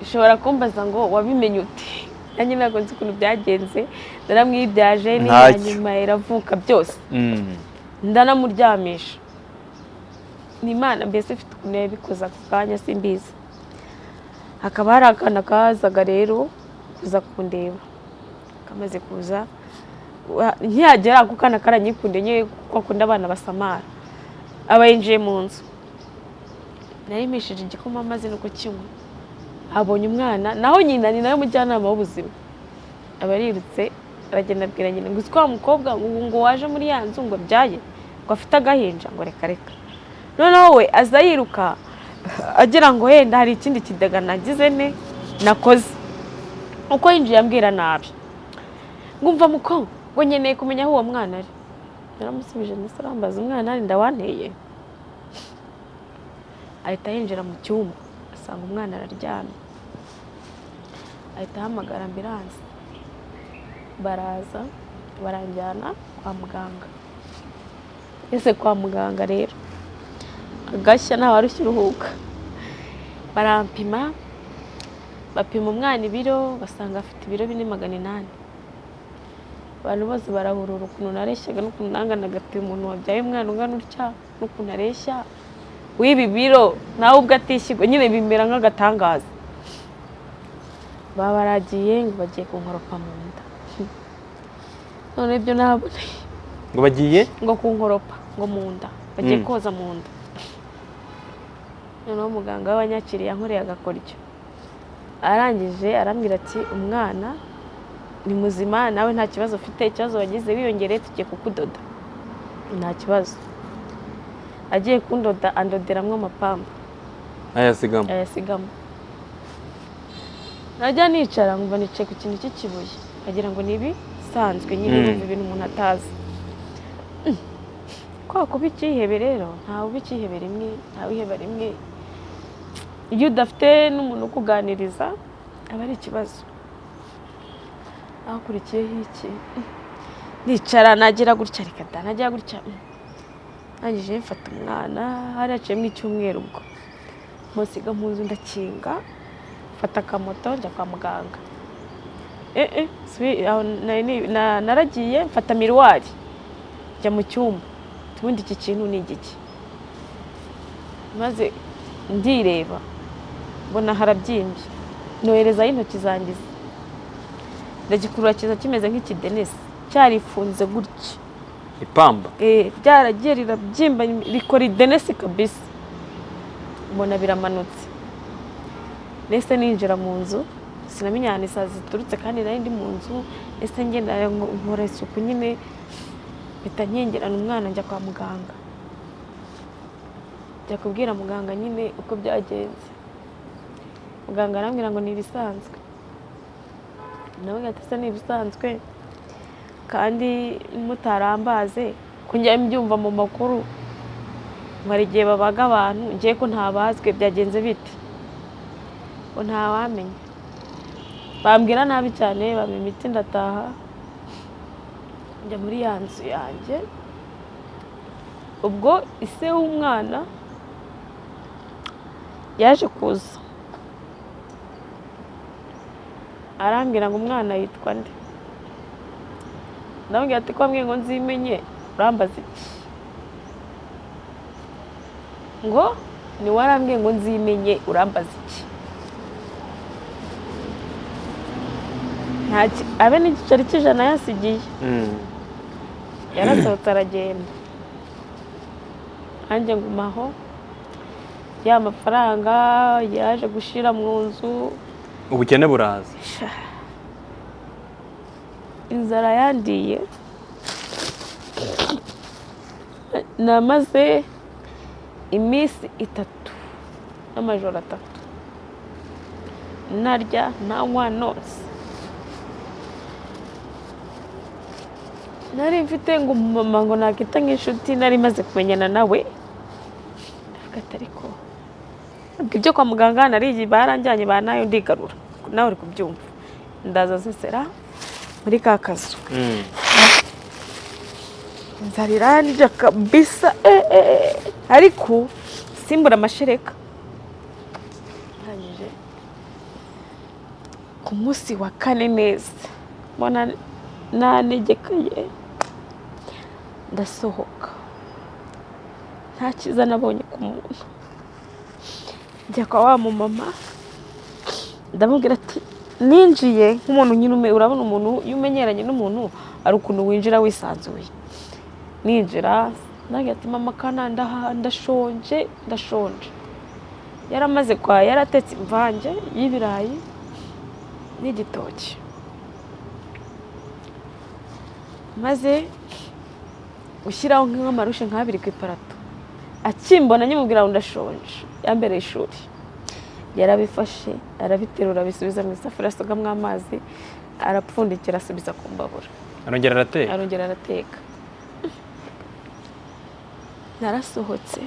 Ushobora kumbaza ngo wabimenye uti? Nanjye ntabwo nzi ukuntu byagenze. Naramwibyaje n'anyuma iravuka byose. Ndanamuryamisha. Ni Imana mbese ifite ukuntu yabikoza ku kanya simbizi. Hakaba hari akana kazaga rero kuza kundeba. Kamaze kuza ntiyagera ako kana karanyikunde nye kuko akunda abana basamara. Aba yinjiye mu nzu. Narimishije igikoma maze nuko kinywa. Abonye umwana naho nyina ni nayo mujyanama w'ubuzima. Abarirutse aragenda abwira nyina ngo kwa mukobwa ngo waje muri ya nzu ngo byaye ngo afite agahinja ngo reka reka. Noneho we aza yiruka agira ngo yenda hari ikindi kidega nagize nakoze. uko yinjiye ambwira nabi ngumva muko ngo nkeneye kumenya aho uwo mwana ari. Naramusubije ndetse arambaza umwana ari ndawanteye. Ahita yinjira mu cyumba asanga umwana araryamye. Ahita ahamagara ambulance, baraza baranjyana kwa muganga. Ese kwa muganga rero agashya nta warushye uruhuka. Barampima, bapima umwana ibiro basanga afite ibiro 4,800. Abantu bose barahurura ukuntu nareshyaga n'ukuntu nanganaga ati umuntu wabyaye umwana ungana utya n'ukuntu areshya w'ibi biro nawe ubwo atishyirwa nyine bimera nk'agatangaza. Baba baragiye ngo bagiye kunkoropa mu nda. None ibyo nabone ngo bagiye ngo kunkoropa ngo mu nda bagiye koza mu nda. Noneho muganga w'abanyakiriye yankoreye agakoryo, arangije arambwira ati umwana ni muzima nawe nta kibazo ufite, ikibazo wagize wiyongereye tugiye kukudoda nta kibazo. Agiye kundoda andoderamwo amapamba ayasigamo. Najya nicara nkumva nicaye ku kintu cy'ikibuye agira ngo nibi sanzwe nyine numva ibintu umuntu atazi. Kwa kuba ikihebe rero ntawe ubikihebe rimwe ntawe iheba rimwe. Iyo udafite n'umuntu ukuganiriza aba ari ikibazo. Akurikiyeho iki nicara nagira gutya reka da nagira gutya nangije mfata umwana haraciyemo icyumweru ubwo musiga mpuzu ndakinga mfata akamoto njya kwa muganga. Naragiye mfata miruwari njya mu cyumba tubundi iki kintu ni igiki, maze ndireba mbona harabyimbye noherezaho intoki zangiza ndagikurura kiza kimeze nk'ikidenesi cyarifunze gutya ipamba byaragiye rirabyimba rikora idenesi kabisa. Mbona biramanutse nese ninjira mu nzu sinamenya ahantu isazi ziturutse kandi nari ndi mu nzu. Ese ngenda nkora isuku nyine mpita nkengerana umwana njya kwa muganga, njya kubwira muganga nyine uko byagenze. Muganga arambwira ngo ni ibisanzwe. Nawe gatese ni ibisanzwe kandi mutarambaze ko njya mbyumva mu makuru ngo ari igihe babaga abantu ngiye ko ntabazwe byagenze bite ngo ntawamenya. Bambwira nabi cyane bampa imiti ndataha njya muri ya nzu yanjye. Ubwo ise w'umwana yaje kuza arambwira ngo umwana yitwa nde. Ndamubwira ati ko mbwiye ngo nzimenye urambaza iki? Ngo ni warambwiye ngo nzimenye urambaza iki? Abe n'igiceri cy'ijana yasigiye yarasohotse aragenda. Nanjye ngumaho ya mafaranga yaje gushira mu nzu. Ubukene buraza, inzara yandiye. Namaze iminsi 3 n'amajoro 3 narya ntanywa nose. Nari mfite ngo mama ngo nakita nk'inshuti nari maze kumenyana nawe. Ariko ibyo kwa muganga nari baranjyanye banayo ndigarura nawe uri kubyumva. Ndaza sesera muri ka kazu nzarira nija kabisa ariko simbura amashereka. Hanyije ku munsi wa 4 neza mbona nanegekaye ndasohoka nta kiza nabonye ku muntu. Njya kwa wa mama ndamubwira ati ninjiye nk'umuntu nyine urabona umuntu yumenyeranye n'umuntu ari ukuntu winjira wisanzuye. Ninjira nagira ati mama kana ndashonje. Yaramaze kwa yaratetse imvange y'ibirayi n'igitoki maze ushyiraho nk'amarushe nk'abiri ku iparato. Akimbona nyimubwira ngo ndashonje yambereye ishuri. yarabifashe arabiterura abisubiza mu isafuriya asukamo amazi arapfundikira asubiza ku mbabura arongera arateka narasohotse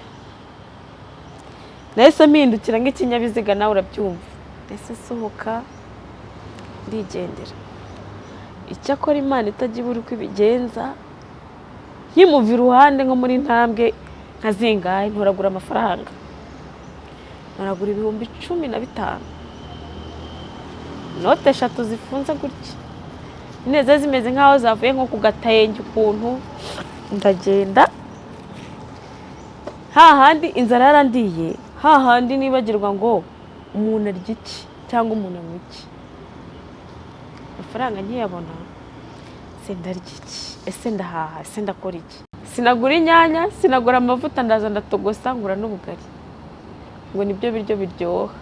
nahise mpindukira nk'ikinyabiziga nawe urabyumva nahise sohoka ndigendera icyakora Imana itajya ibura uko ibigenza nkimuva iruhande nko muri ntambwe nkazingaye ntoragura amafaranga ntoragura ibihumbi 15 note 3 zifunze gutya neza zimeze nkaho zavuye nko ku gatenge ukuntu ndagenda hahandi inzara yarandiye hahandi nibagirwa ngo umuntu arya iki cyangwa umuntu anywa iki amafaranga nkiyabona se ndarya iki ese ndahaha ese ndakora iki sinagura inyanya sinagura amavuta ndaza ndatogosa ngura n'ubugari ngo nibyo biryo biryoha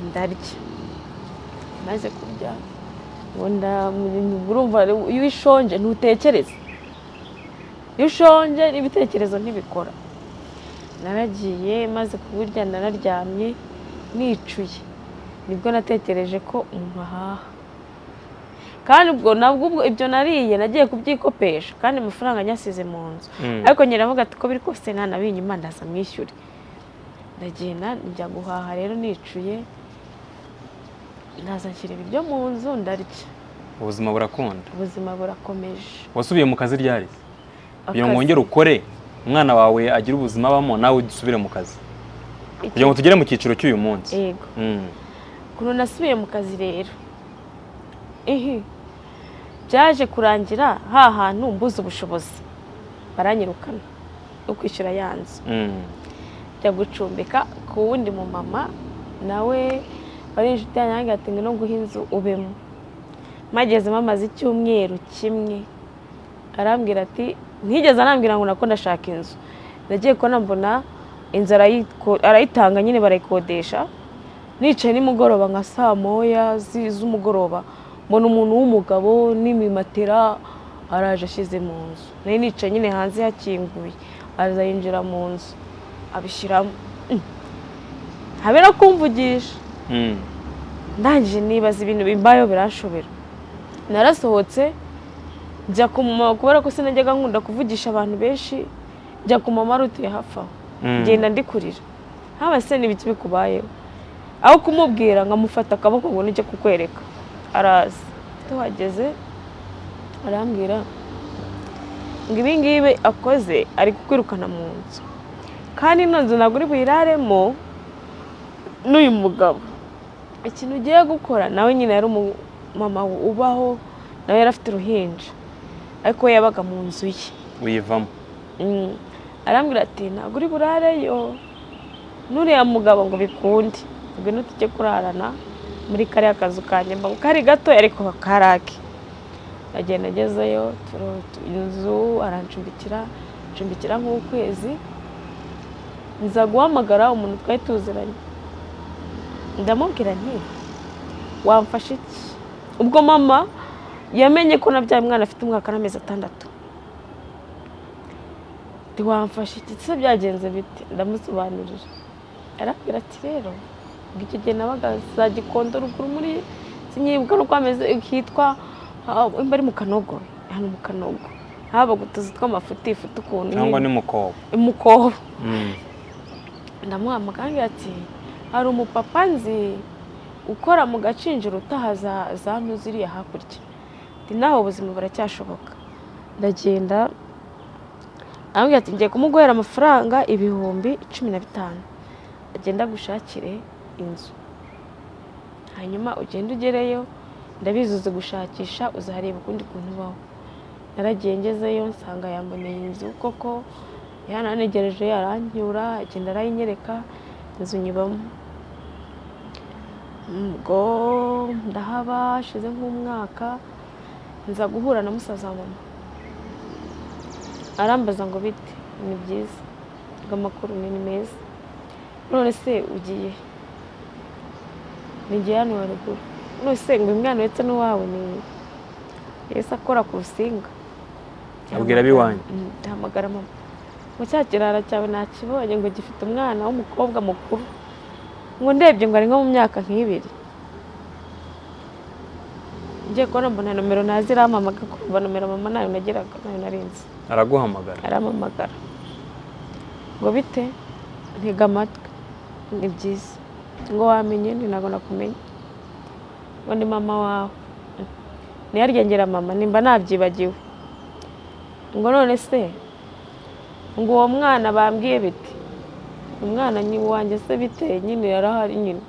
ndarya maze kurya urumva iyo ushonje ntutekereza iyo ushonje n'ibitekerezo ntibikora naragiye maze kuburya nararyamye nicuye nibwo natekereje ko umuntu ahaha kandi ubwo nabwo ibyo nariye nagiye kubyikopesha kandi amafaranga nyasize mu nzu ariko nyiravuga ati ko biri kose nanabinya Imana ndaza mwishyure ndagenda njya guhaha rero nicuye ndaza nshyira ibiryo mu nzu ndarya ubuzima burakunda ubuzima burakomeje wasubiye mu kazi ryari kugira ngo wongere ukore umwana wawe agira ubuzima bamo nawe dusubire mu kazi kugira ngo tugere mu cyiciro cy'uyu munsi yego kuno nasubiye mu kazi rero byaje kurangira hantu mbuze ubushobozi baranyirukana yo kwishyura yanzu njya gucumbika ku wundi mu mama nawe bari inshuti yanjye ati ngo no guha inzu ubemo magezemo amaze icyumweru kimwe arambwira ati ntigeze anambwira ngo nako ndashaka inzu nagiye kubona mbona inzu arayitanga nyine barayikodesha nicaye nimugoroba nka saa moya z'umugoroba mbona umuntu w'umugabo n'imimatera araje ashize mu nzu nari nicaye nyine hanze yakinguye araza yinjira mu nzu abishyiramo habera kumvugisha ndangije nibaza ibintu bimbayo birashobera narasohotse njya kubera ko sinajyaga nkunda kuvugisha abantu benshi njya ku mama rutuye hafi aho ngenda ndikurira haba se n'ibiki bikubayeho aho kumubwira nkamufata akaboko ngo nijye kukwereka araza tuhageze arambwira ngo ibi ngibi akoze ari kukwirukana mu nzu kandi ino nzu ntabwo uri buyiraremo n'uyu mugabo ikintu ugiye gukora nawe nyine yari umumama ubaho nawe yari afite uruhinja ariko we yabaga mu nzu ye uyivamo arambwira ati ntabwo uri burareyo n'uriya mugabo ngo bikunde ngwino tujye kurarana muri kariya kazu kanjye mba kari gato ariko karake agenda agezeyo inzu arancumbikira nk'ukwezi nza guhamagara umuntu twari tuziranye ndamubwira nti wamfashe iki ubwo mama yamenye ko nabyaye umwana afite umwaka n'amezi 6 wamfashe iki se byagenze bite ndamusobanurira arabwira ati rero icyo gihe nabaga za Gikondo ruguru muri sinyibuka no kwameze kitwa imba ari mu Kanogo hano mu Kanogo haba gutuza tw'amafuti ukuntu cyangwa ni mukobo ndamuhamagaye ati hari umupapa nzi ukora mu gacinjiro utahaza za ntuziriya hakurya ndi naho ubuzima buracyashoboka ndagenda ambwira ati ngiye kumuguhera amafaranga ibihumbi 15 agenda gushakire inzu hanyuma ugenda ugereyo ndabizuze gushakisha uzahareba ukundi kuntu baho naragiye ngezeyo nsanga yamboneye inzu koko yananegereje yaranyura agenda arayinyereka inzu nyibamo ubwo ndahaba shize nk'umwaka nza guhura na musaza wa mama arambaza ngo bite ni byiza amakuru ni meza none se ugiye nigiye hano haruguru none se ngo umwana wetse n'uwawe ni yese akora ku rusinga abwira biwanye ndahamagara mama mu cyakirara cyawe nakibonye ngo gifite umwana w'umukobwa mukuru ngo ndebye ngo ari nko mu myaka nk'ibiri ngiye kubona mbona nomero ntazirampamagara kuva nomero mama nayo nageraga nayo narinzi araguhamagara arampamagara ngo bite ntega amatwi ni byiza ngo wamenye ntabwo nakumenye ngo ni mama wawe ntiyarengera mama nimba nabyibagiwe ngo none se ngo uwo mwana bambwiye biti umwana ni wanjye se bite nyine yarahari nyine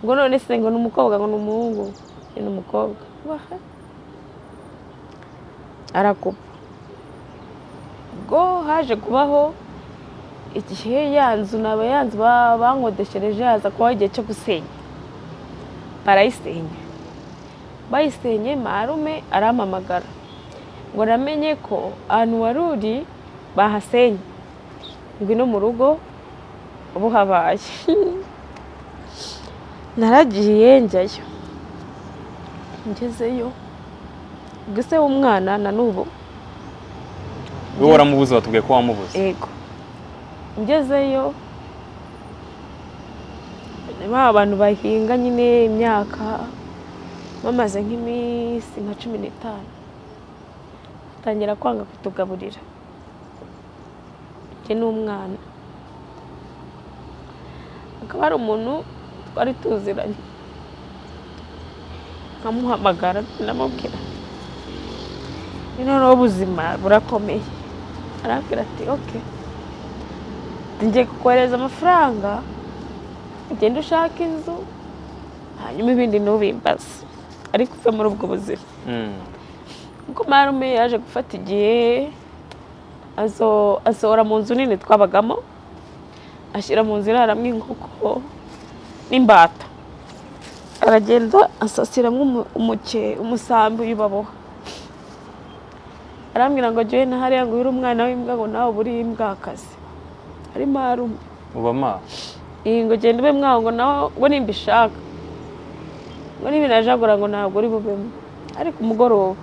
ngo none se ngo ni umukobwa ngo ni umuhungu ni umukobwa arakupa ubwo haje kubaho igihe yanzu n'abayanzu bankodeshereje haza kubaho igihe cyo gusenya barayisenya bayisenye marume arampamagara ngo namenye ko ahantu wari uri bahasenye ngwino mu rugo ubu habaye naragiye njyayo ngezeyo guse umwana na nubu wowe waramubuze watubwiye ko wamubuze yego ngezeyo ba abantu bahinga nyine imyaka bamaze nk'iminsi nka 15 batangira kwanga kutugaburira njye n'umwana akaba ari umuntu twari tuziranye nkamuhamagara ndamubwira noneho ubuzima burakomeye arambwira ati okay ngiye kukohereza amafaranga ugenda ushaka inzu hanyuma ibindi ntubimbaze ariko uve muri ubwo buzima ubwo marume yaje gufata igihe asohora mu nzu nini twabagamo ashyira mu nzu iraramwo inkoko n'imbata aragenda asasiramo umusambi w'ibaboha arambwira ngo jyewe na hariya ngo uri umwana w'imbwa ngo nawe buri imbwakazi ari marume uba ma ngo genda ube mwaho ngo nawe ngo nimba ishaka ngo n'ibinajagura ngo ntabwo uri bubemo ariko umugoroba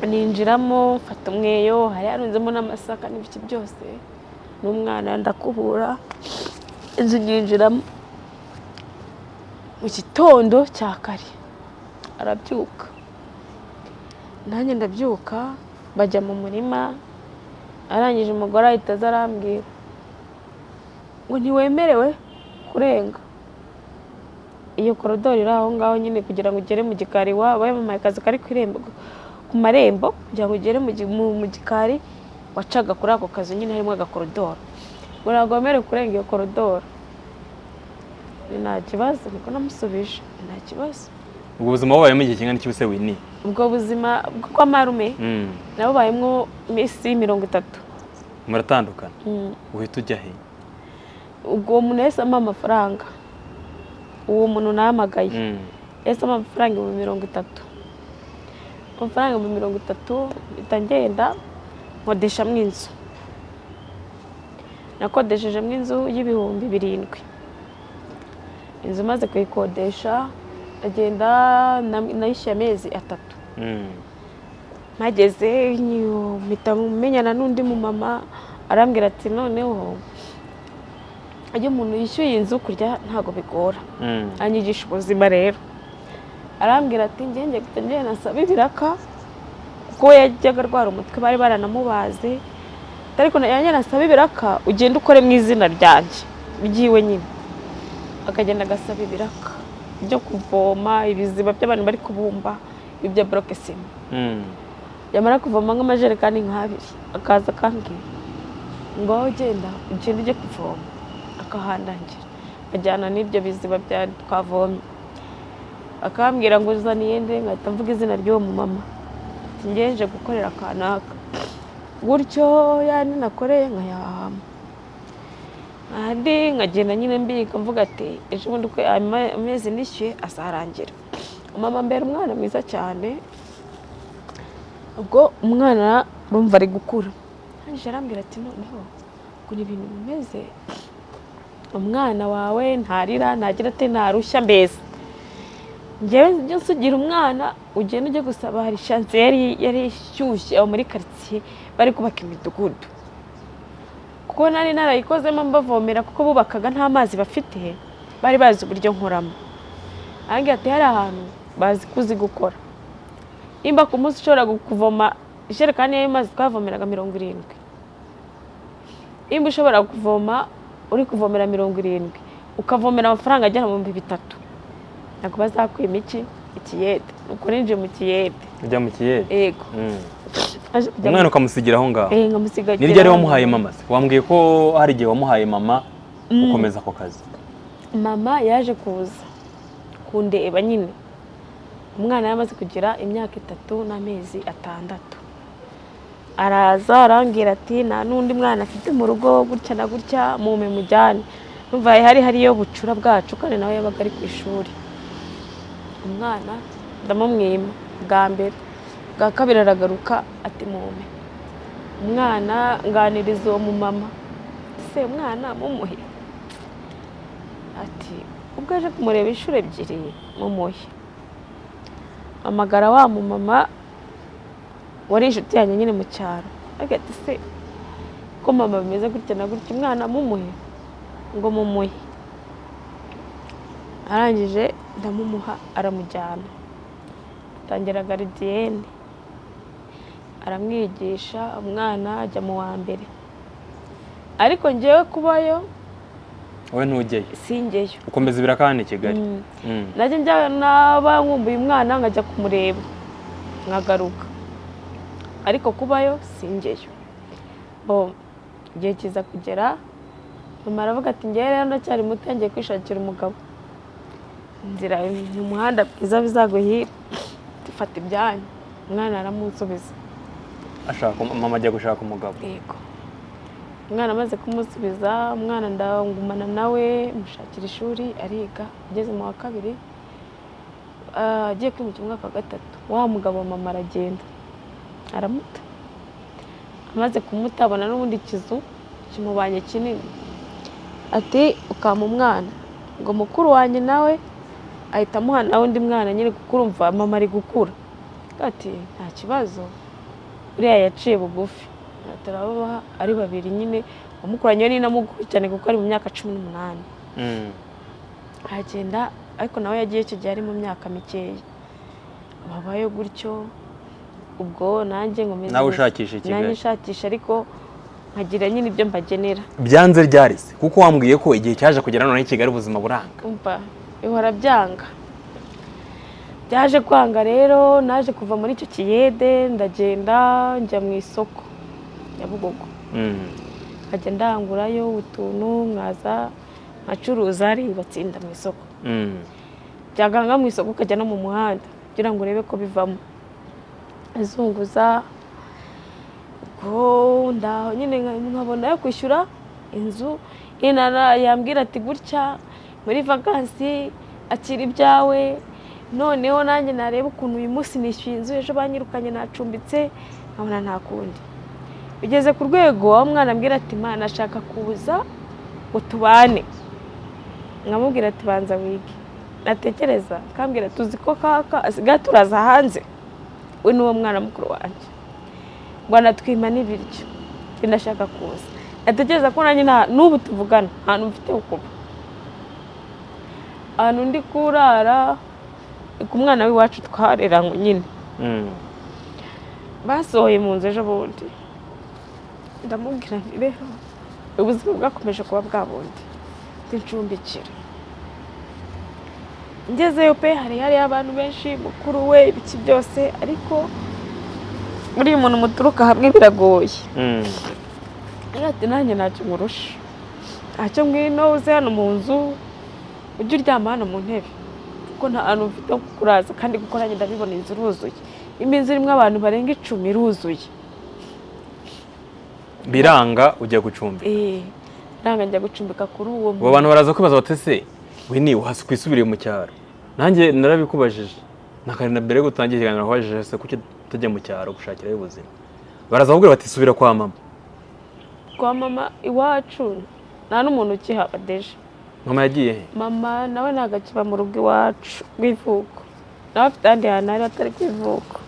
ninjiramo mfata umweyo hari harunzemo n'amasaka n'ibiki byose n'umwana ndakubura inzu nyinjiramo mu gitondo cya kare arabyuka nanjye ndabyuka bajya mu murima arangije umugore ahita aza arambwira ngo ntiwemerewe kurenga iyo korodoro iri aho ngaho nyine kugira ngo ugere mu gikari wabaye mu akazi kari ku marembo kugira ngo ugere mu gikari wacaga kuri ako kazi nyine harimo agakorodoro ngo ntabwo wemerewe kurenga iyo korodoro nta kibazo niko namusubije nta kibazo ubwo buzima wabayemo igihe kingana iki se wini ubwo buzima kwa marume nabubayemo iminsi 30 muratandukana uhita ujya he ubwo umuntu yahise ampa amafaranga uwo muntu nahamagaye yahise ampa amafaranga 30 amafaranga 30 mpita ngenda nkodeshamo inzu nakodeshejemo inzu y'ibihumbi 7 inzu maze kuyikodesha agenda nayishyuye amezi 3 mpageze mpita menyana n'undi mu mama arambwira ati noneho iyo umuntu yishyuye inzu kurya ntabwo bigora anyigisha ubuzima rero arambwira ati ngende nasaba ibiraka kuko yajyaga arwara umutwe bari baranamubaze ariko nanjye nasaba ibiraka ugenda ukore mu izina ryanjye byiwe nyine akagenda agasaba ibiraka byo kuvoma ibiziba by'abantu bari kubumba ibyo bloke sima yamara kuvoma nk'amajerekani nk'2 akaza akambwira ngo ugenda ujye kuvoma akahandangira ajyana n'ibyo biziba bya twavomye akambwira ngo uzaniye nde ngahita mvuga izina ry'uwo mumama ngenje gukorera kanaka gutyo yani nakoreye nkayahama andi nkagenda nyine mbika mvuga ati ejo bundi uko amezi nishyuye azarangira mama mbere umwana mwiza cyane ubwo umwana bumva ari gukura nje arambwira ati noneho ngo ni ibintu bimeze umwana wawe ntarira ntagira ate ntarushya mbese njyewe njye nsugira umwana ugenda ujye gusaba hari chance yari ishyushye aho muri quartier bari kubaka imidugudu kuko nari narayikozemo mbavomera kuko bubakaga nta mazi bafite, bari bazi uburyo nkoramo. Arambwira ati hari ahantu bazi kuzi gukora, imba ku munsi ushobora kuvoma ijerekani y'amazi twavomeraga 70, imba ushobora kuvoma uri kuvomera 70 ukavomera amafaranga agera mu 3,000, ntabwo bazakwima ikiyede. Uko ninje mu kiyede, ujya mu kiyede, yego. Umwana ukamusigira aho ngaho. Nkamusigira. Ni ryari wamuhaye mama se? Wambwiye ko hari igihe wamuhaye mama ukomeza ako kazi. Mama yaje kuza kundeba nyine, umwana yamaze kugira imyaka 3 n'amezi 6. Araza arambwira ati nta n'undi mwana afite mu rugo gutya na gutya, mume mujyane. Numva hariyo bucura bwacu kandi nawe yabaga ari ku ishuri. Umwana ndamumwima bwa mbere, bwa kabiri aragaruka ati mume umwana nganiriza uwo mumama. Se umwana mumuhe? Ati ubwo aje kumureba inshuro 2 mumuhe. Amagara wa mumama wari inshuti yanjye nyine mu cyaro, ati se ko mama bimeze gutya na gutya, umwana mumuhe? Ngo mumuhe. Arangije ndamumuha, aramujyana, tangira garidiyene, aramwigisha. Umwana ajya mu wa mbere, ariko ngewe kubayo wowe ntujyeyo? Singeyo. Ukomeza ibirakani Kigali? Najye njya naba nkumbuye umwana nkajya kumureba nkagaruka, ariko kubayo singeyo. Igihe kiza kugera, mama aravuga ati ngewe rero ndacyari muto, ngiye kwishakira umugabo. Inzira mu muhanda bwiza bizaguhira, dufata ibyanyu. Umwana aramusubiza, mama ajya gushaka umugabo. Yego. Umwana amaze kumusubiza, umwana ndangumana nawe, mushakira ishuri, ariga. Ageze mu wa 2, agiye kwimukira umwaka wa 3, wa mugabo mama aragenda aramuta. Amaze kumuta abona n'ubundi kizu kimubanye kinini, ati ukama umwana. Ngo mukuru wanjye nawe ahita amuha nawe undi mwana nyine, kuko urumva mama ari gukura. Ati nta kibazo, uriya yaciye bugufi. Turabaha ari 2 nyine, wamukuranye ni namuguru cyane kuko ari mu myaka 18. Agenda, ariko nawe yagiye icyo gihe ari mu myaka mikeya. Babayo gutyo, ubwo nanjye ngomeze nawe ushakisha Kigali. Nanjye nshakisha, ariko nkagira nyine ibyo mbagenera. Byanze ryarise kuko wambwiye ko igihe cyaje kugera none Kigali ubuzima buranga. Umva ihora byanga. Byaje kwanga rero, naje kuva muri icyo kiyede, ndagenda njya mu isoko ya Bugogo. Nkajya ndangurayo utuntu, nkaza nkacuruza, ari batsinda mu isoko. Byaganga mu isoko ukajya no mu muhanda kugira ngo urebe ko bivamo. Azunguza ubwo ndaho nyine nkabona yo kwishyura inzu. Inana yambwira ati gutya muri vacancy akira ibyawe, noneho nanjye nareba ukuntu uyu munsi nishyuye inzu, ejo banyirukanye nacumbitse, nkabona nta kundi. Bigeze ku rwego wa mwana ambwira ati mana ashaka kuza ngo tubane. Nkamubwira ati banza wige. Natekereza kambwira tuzi ko kaka asigaye turaza hanze, we n'uwo mwana mukuru wanjye ngo anatwima n'ibiryo, ndashaka kuza. Natekereza ko nanjye n'ubu tuvugana ahantu mfite ukuba, ahantu ndi kurara ku mwana w'iwacu twarera ngo nyine. Basohoye mu nzu ejo bundi, ndamubwira nti rero ubuzima bwakomeje kuba bwa bundi, ncumbikira. Ngezeyo pe hari abantu benshi, mukuru we ibiki byose, ariko muri umuntu muturuka hamwe biragoye. Ati nanjye ntacyo ngurusha, ntacyo ngwino uze hano mu nzu ujye uryama hano mu ntebe, kuko nta hantu mfite ho kuraza, kandi kuko nanjye ndabibona inzu iruzuye. Inzu irimo abantu barenga 10 iruzuye. Biranga ujya gucumbika? Biranga njya gucumbika kuri uwo muntu. Abo bantu baraza kwibaza bati se we ni uhasi kwisubiriye mu cyaro? Nanjye narabikubajije, nakari na mbere gutangira ikiganiro kwajije se kuki tujya mu cyaro gushakira ubuzima. Baraza kubwira bati subira kwa mama. Kwa mama iwacu nta n'umuntu ukihaba deje. Mama yagiye he? Mama nawe ntago akiba mu rugo iwacu rw'ivuko, nawe afite ahandi hantu ari atari kwivuko.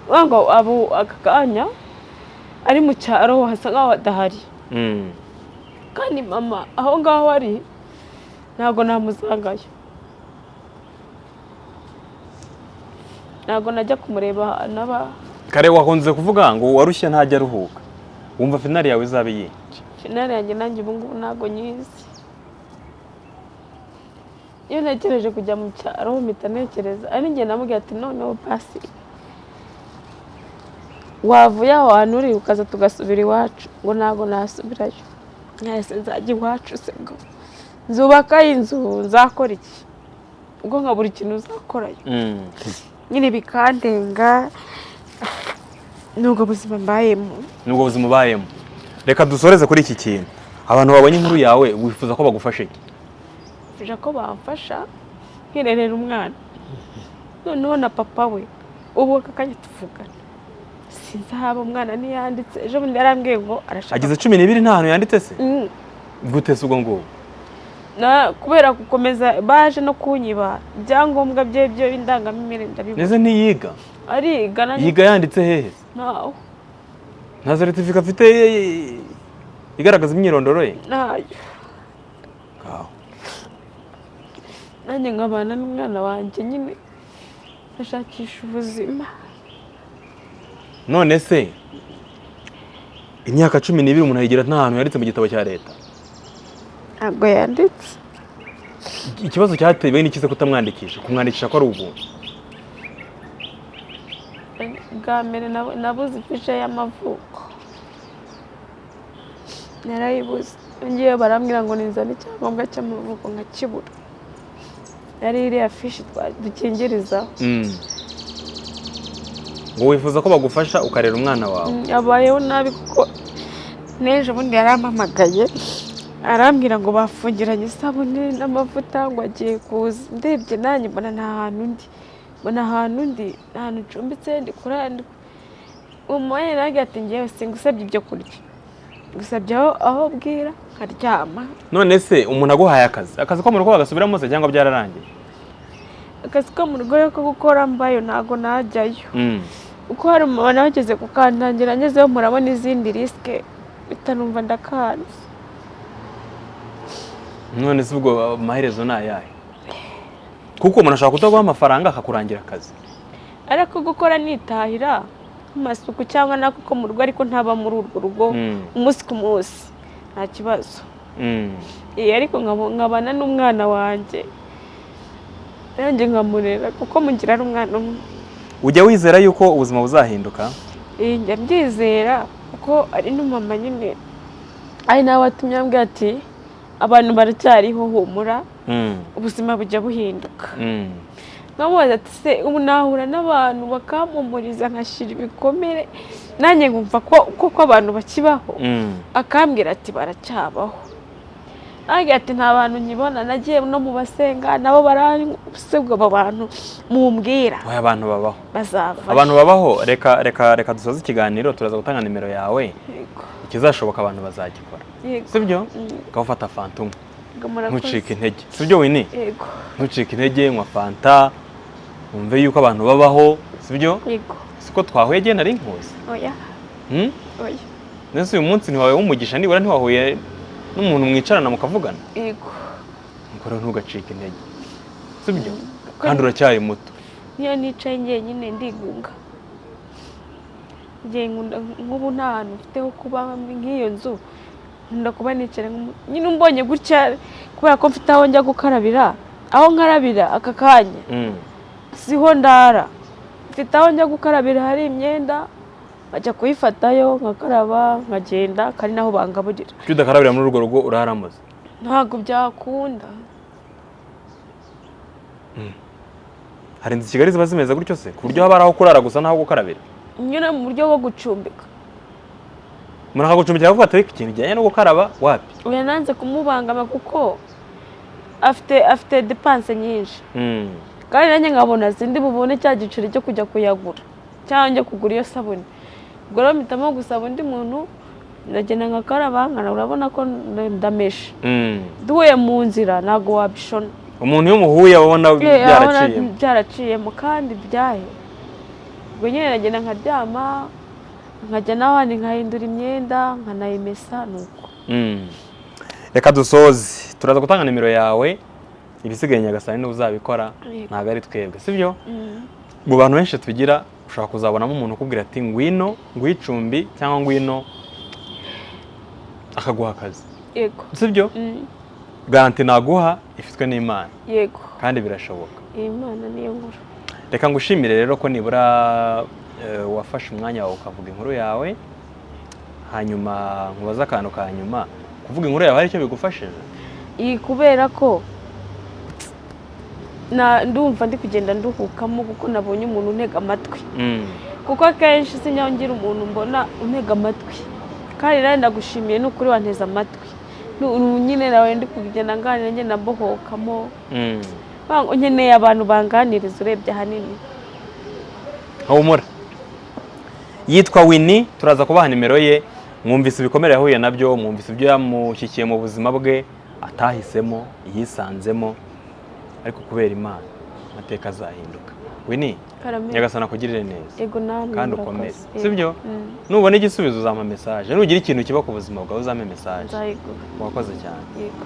Wango abo akakanya ari mu cyaro hasa nkaho adahari. kandi mama aho ngaho ari ntabwo namusangayo, ntabwo najya kumureba naba. Kare wakunze kuvuga ngo warushye ntajya aruhuka, wumva finali yawe izabe iyihe? Finali yanjye nanjye ubu ngubu ntabwo nyizi. Iyo ntekereje kujya mu cyaro mpita ntekereza, ari njye namubwiye ati noneho pasi wavuye aho hantu uri ukaza tugasubira iwacu, ngo ntabwo nasubirayo, mwese nzajya iwacu se ngo nzubaka inzu, nzakora iki? Ubwo nkabura ikintu uzakorayo. Nyine bikandenga, nubwo buzima mbayemo. Reka dusoreze kuri iki kintu. Abantu babonye inkuru yawe wifuza ko bagufasha iki? Bifuza ko bamfasha nkirerera umwana, noneho na papa we ubu akakanya tuvugana sinzaba umwana ntiyanditse. Ejo bundi yarambwiye ngo arashaka. Agize 12 nta hantu yanditse se? Gute se ubwo ngo? Kubera gukomeza baje no kunyiba ibyangombwa bye byo indangamimere ndabibona. Neze ntiyiga? Ariga nanjye. Yiga yanditse hehe? Naho. Nta certificate afite igaragaza imyirondoro ye? Nayo. Nanjye nkabana n'umwana wanjye nyine ashakisha ubuzima. None se imyaka 12 umuntu ayigira nta hantu yanditse mu gitabo cya leta? Ntabwo yanditse. Ikibazo cyatewe n'iki se kutamwandikisha? Kumwandikisha ko ari ubuntu? Bwa mbere nabuze ifiche y'amavuko, narayibuze. Ngiye barambwira ngo ninzane icyangombwa cy'amavuko nkakibura. Yari iriya fiche dukingirizaho. Ngo wifuza ko bagufasha ukarera umwana wawe? Abayeho nabi kuko n'ejo bundi yarampamagaye arambwira ngo bafungiranye isabune n'amavuta ngo agiye kuza. Ndebye nanjye mbona nta hantu ndi, nta hantu ncumbitse ndi kurandi. Umuye nanjye ati ngiye singusabye ibyo kurya, gusabye aho bwira nkaryama. None se umuntu aguhaye akazi ko mu rugo bagasubiramo se cyangwa byararangiye? Akazi ko mu rugo ko gukora mbayo ntago najyayo. Uko hari umwana wageze kukantangira ngezeho murabona izindi riske bitanumva ndakanze. None se ubwo amaherezo ni ayahe? Kuko umuntu ashaka kutaguha amafaranga akakurangira akazi. Ariko gukora nitahira amasuku cyangwa nako ko mu rugo ariko ntaba muri urwo rugo umunsi ku munsi nta kibazo. Ariko nkabana n'umwana wanjye nanjye nkamurera kuko mugira ari umwana umwe. Ujya wizera yuko ubuzima buzahinduka? Njya mbyizera kuko ari n'umama nyine ari nawe watumye ambwira ati abantu baracyariho humura, ubuzima bujya buhinduka. Nkamubaza ati se ubu nahura n'abantu bakampumuriza nkashira ibikomere nanjye nkumva ko abantu bakibaho. Akambwira ati baracyabaho. Nanjye ati nta bantu nkibona, nagiye no mu basenga nabo barari ubwo abantu mumbwira. Oya, abantu babaho. Bazava. Abantu babaho. Reka dusoze ikiganiro, turaza gutanga nimero yawe. Ikizashoboka abantu bazagikora. Sibyo? Ukafata fanta umwe. Ntucike intege. Sibyo Winnie? Yego. Ntucike intege, nywa fanta. Umve yuko abantu babaho. Sibyo? Yego. Siko twahuye je nari nkuzi. Oya. Oya. Nese uyu munsi ntiwawe wumugisha nibura ntiwahuye n'umuntu mwicarana mukavugana? Yego. Ngoro ntugacike intege. Sibyo? Kandi uracyari muto. Niyo nicaye njyenyine ndigunga. Ngiye nk'ubu nta hantu mfite ho kuba nk'iyo nzu. Nkunda kuba nicara nyine umbonye gutya kubera ko mfite aho njya gukarabira. Aho nkarabira aka kanya. Siho ndara. Mfite aho njya gukarabira hari imyenda. Bajya kuyifatayo nkakaraba nkagenda kandi naho bangaburira. Udakarabira muri urwo rugo uraharamuze? Ntabwo byakunda. Hari inzu Kigali ziba zimeze gutyo se ku buryo haba aho kurara gusa naho gukarabira? Nyine mu buryo bwo gucumbika. Muraka gucumbikira kuko atari ikintu kijyanye no gukaraba wapi? Oya, nanze kumubangama kuko afite dépense nyinshi. Kandi nanjye nkabona zindi bubone cya giciro cyo kujya kuyagura cyangwa njye kugura iyo sabune. Ubwo rero mpitamo gusaba undi muntu ndagenda nkakaraba nkana urabona ko ndameshe. Duhuye mu nzira ntago wabishona. Umuntu iyo muhuye abona byaraciyemo kandi byahe. Ubwo nyine nagenda nkaryama nkajya n'abandi nkahindura imyenda nkanayimesa nuko. Reka dusoze, turaza gutanga nimero yawe, ibisigaye Nyagasani niwe uzabikora, ntabwo ari twebwe, sibyo? Mu bantu benshi tugira ushaka kuzabonamo umuntu ukubwira ati ngwino ngwicumbi cyangwa ngwino akaguha akazi. Yego. Sibyo? Garanti naguha ifitwe n'Imana. Yego. Kandi birashoboka. Imana niyo nkuru. Reka ngushimire rero ko nibura wafashe umwanya wawe ukavuga inkuru yawe, hanyuma nkubaza akantu ka nyuma, kuvuga inkuru yawe hari icyo bigufashije? Kubera ko ndumva ndi kugenda nduhukamo kuko nabonye umuntu untega amatwi. Kuko akenshi sinyangira umuntu mbona untega amatwi. Kandi rero ndagushimiye n'ukuri wanteza amatwi. Nyine nawe ndi kugenda nganira njye nabohokamo. Nkeneye abantu banganiriza urebye ahanini. Humura. Yitwa Winnie, turaza kubaha nimero ye, mwumvise ibikomere yahuye nabyo, mwumvise ibyo yamushyikiye mu buzima bwe, atahisemo, yisanzemo, ariko kubera Imana amateka azahinduka. Winnie, Nyagasani akugirire neza. Yego namwe. Kandi ukomere. Sibyo? Nubona igisubizo uzampa message. Nugira ikintu kiba ku buzima bwawe uzampa message. Nzayiguha. Wakoze cyane. Yego.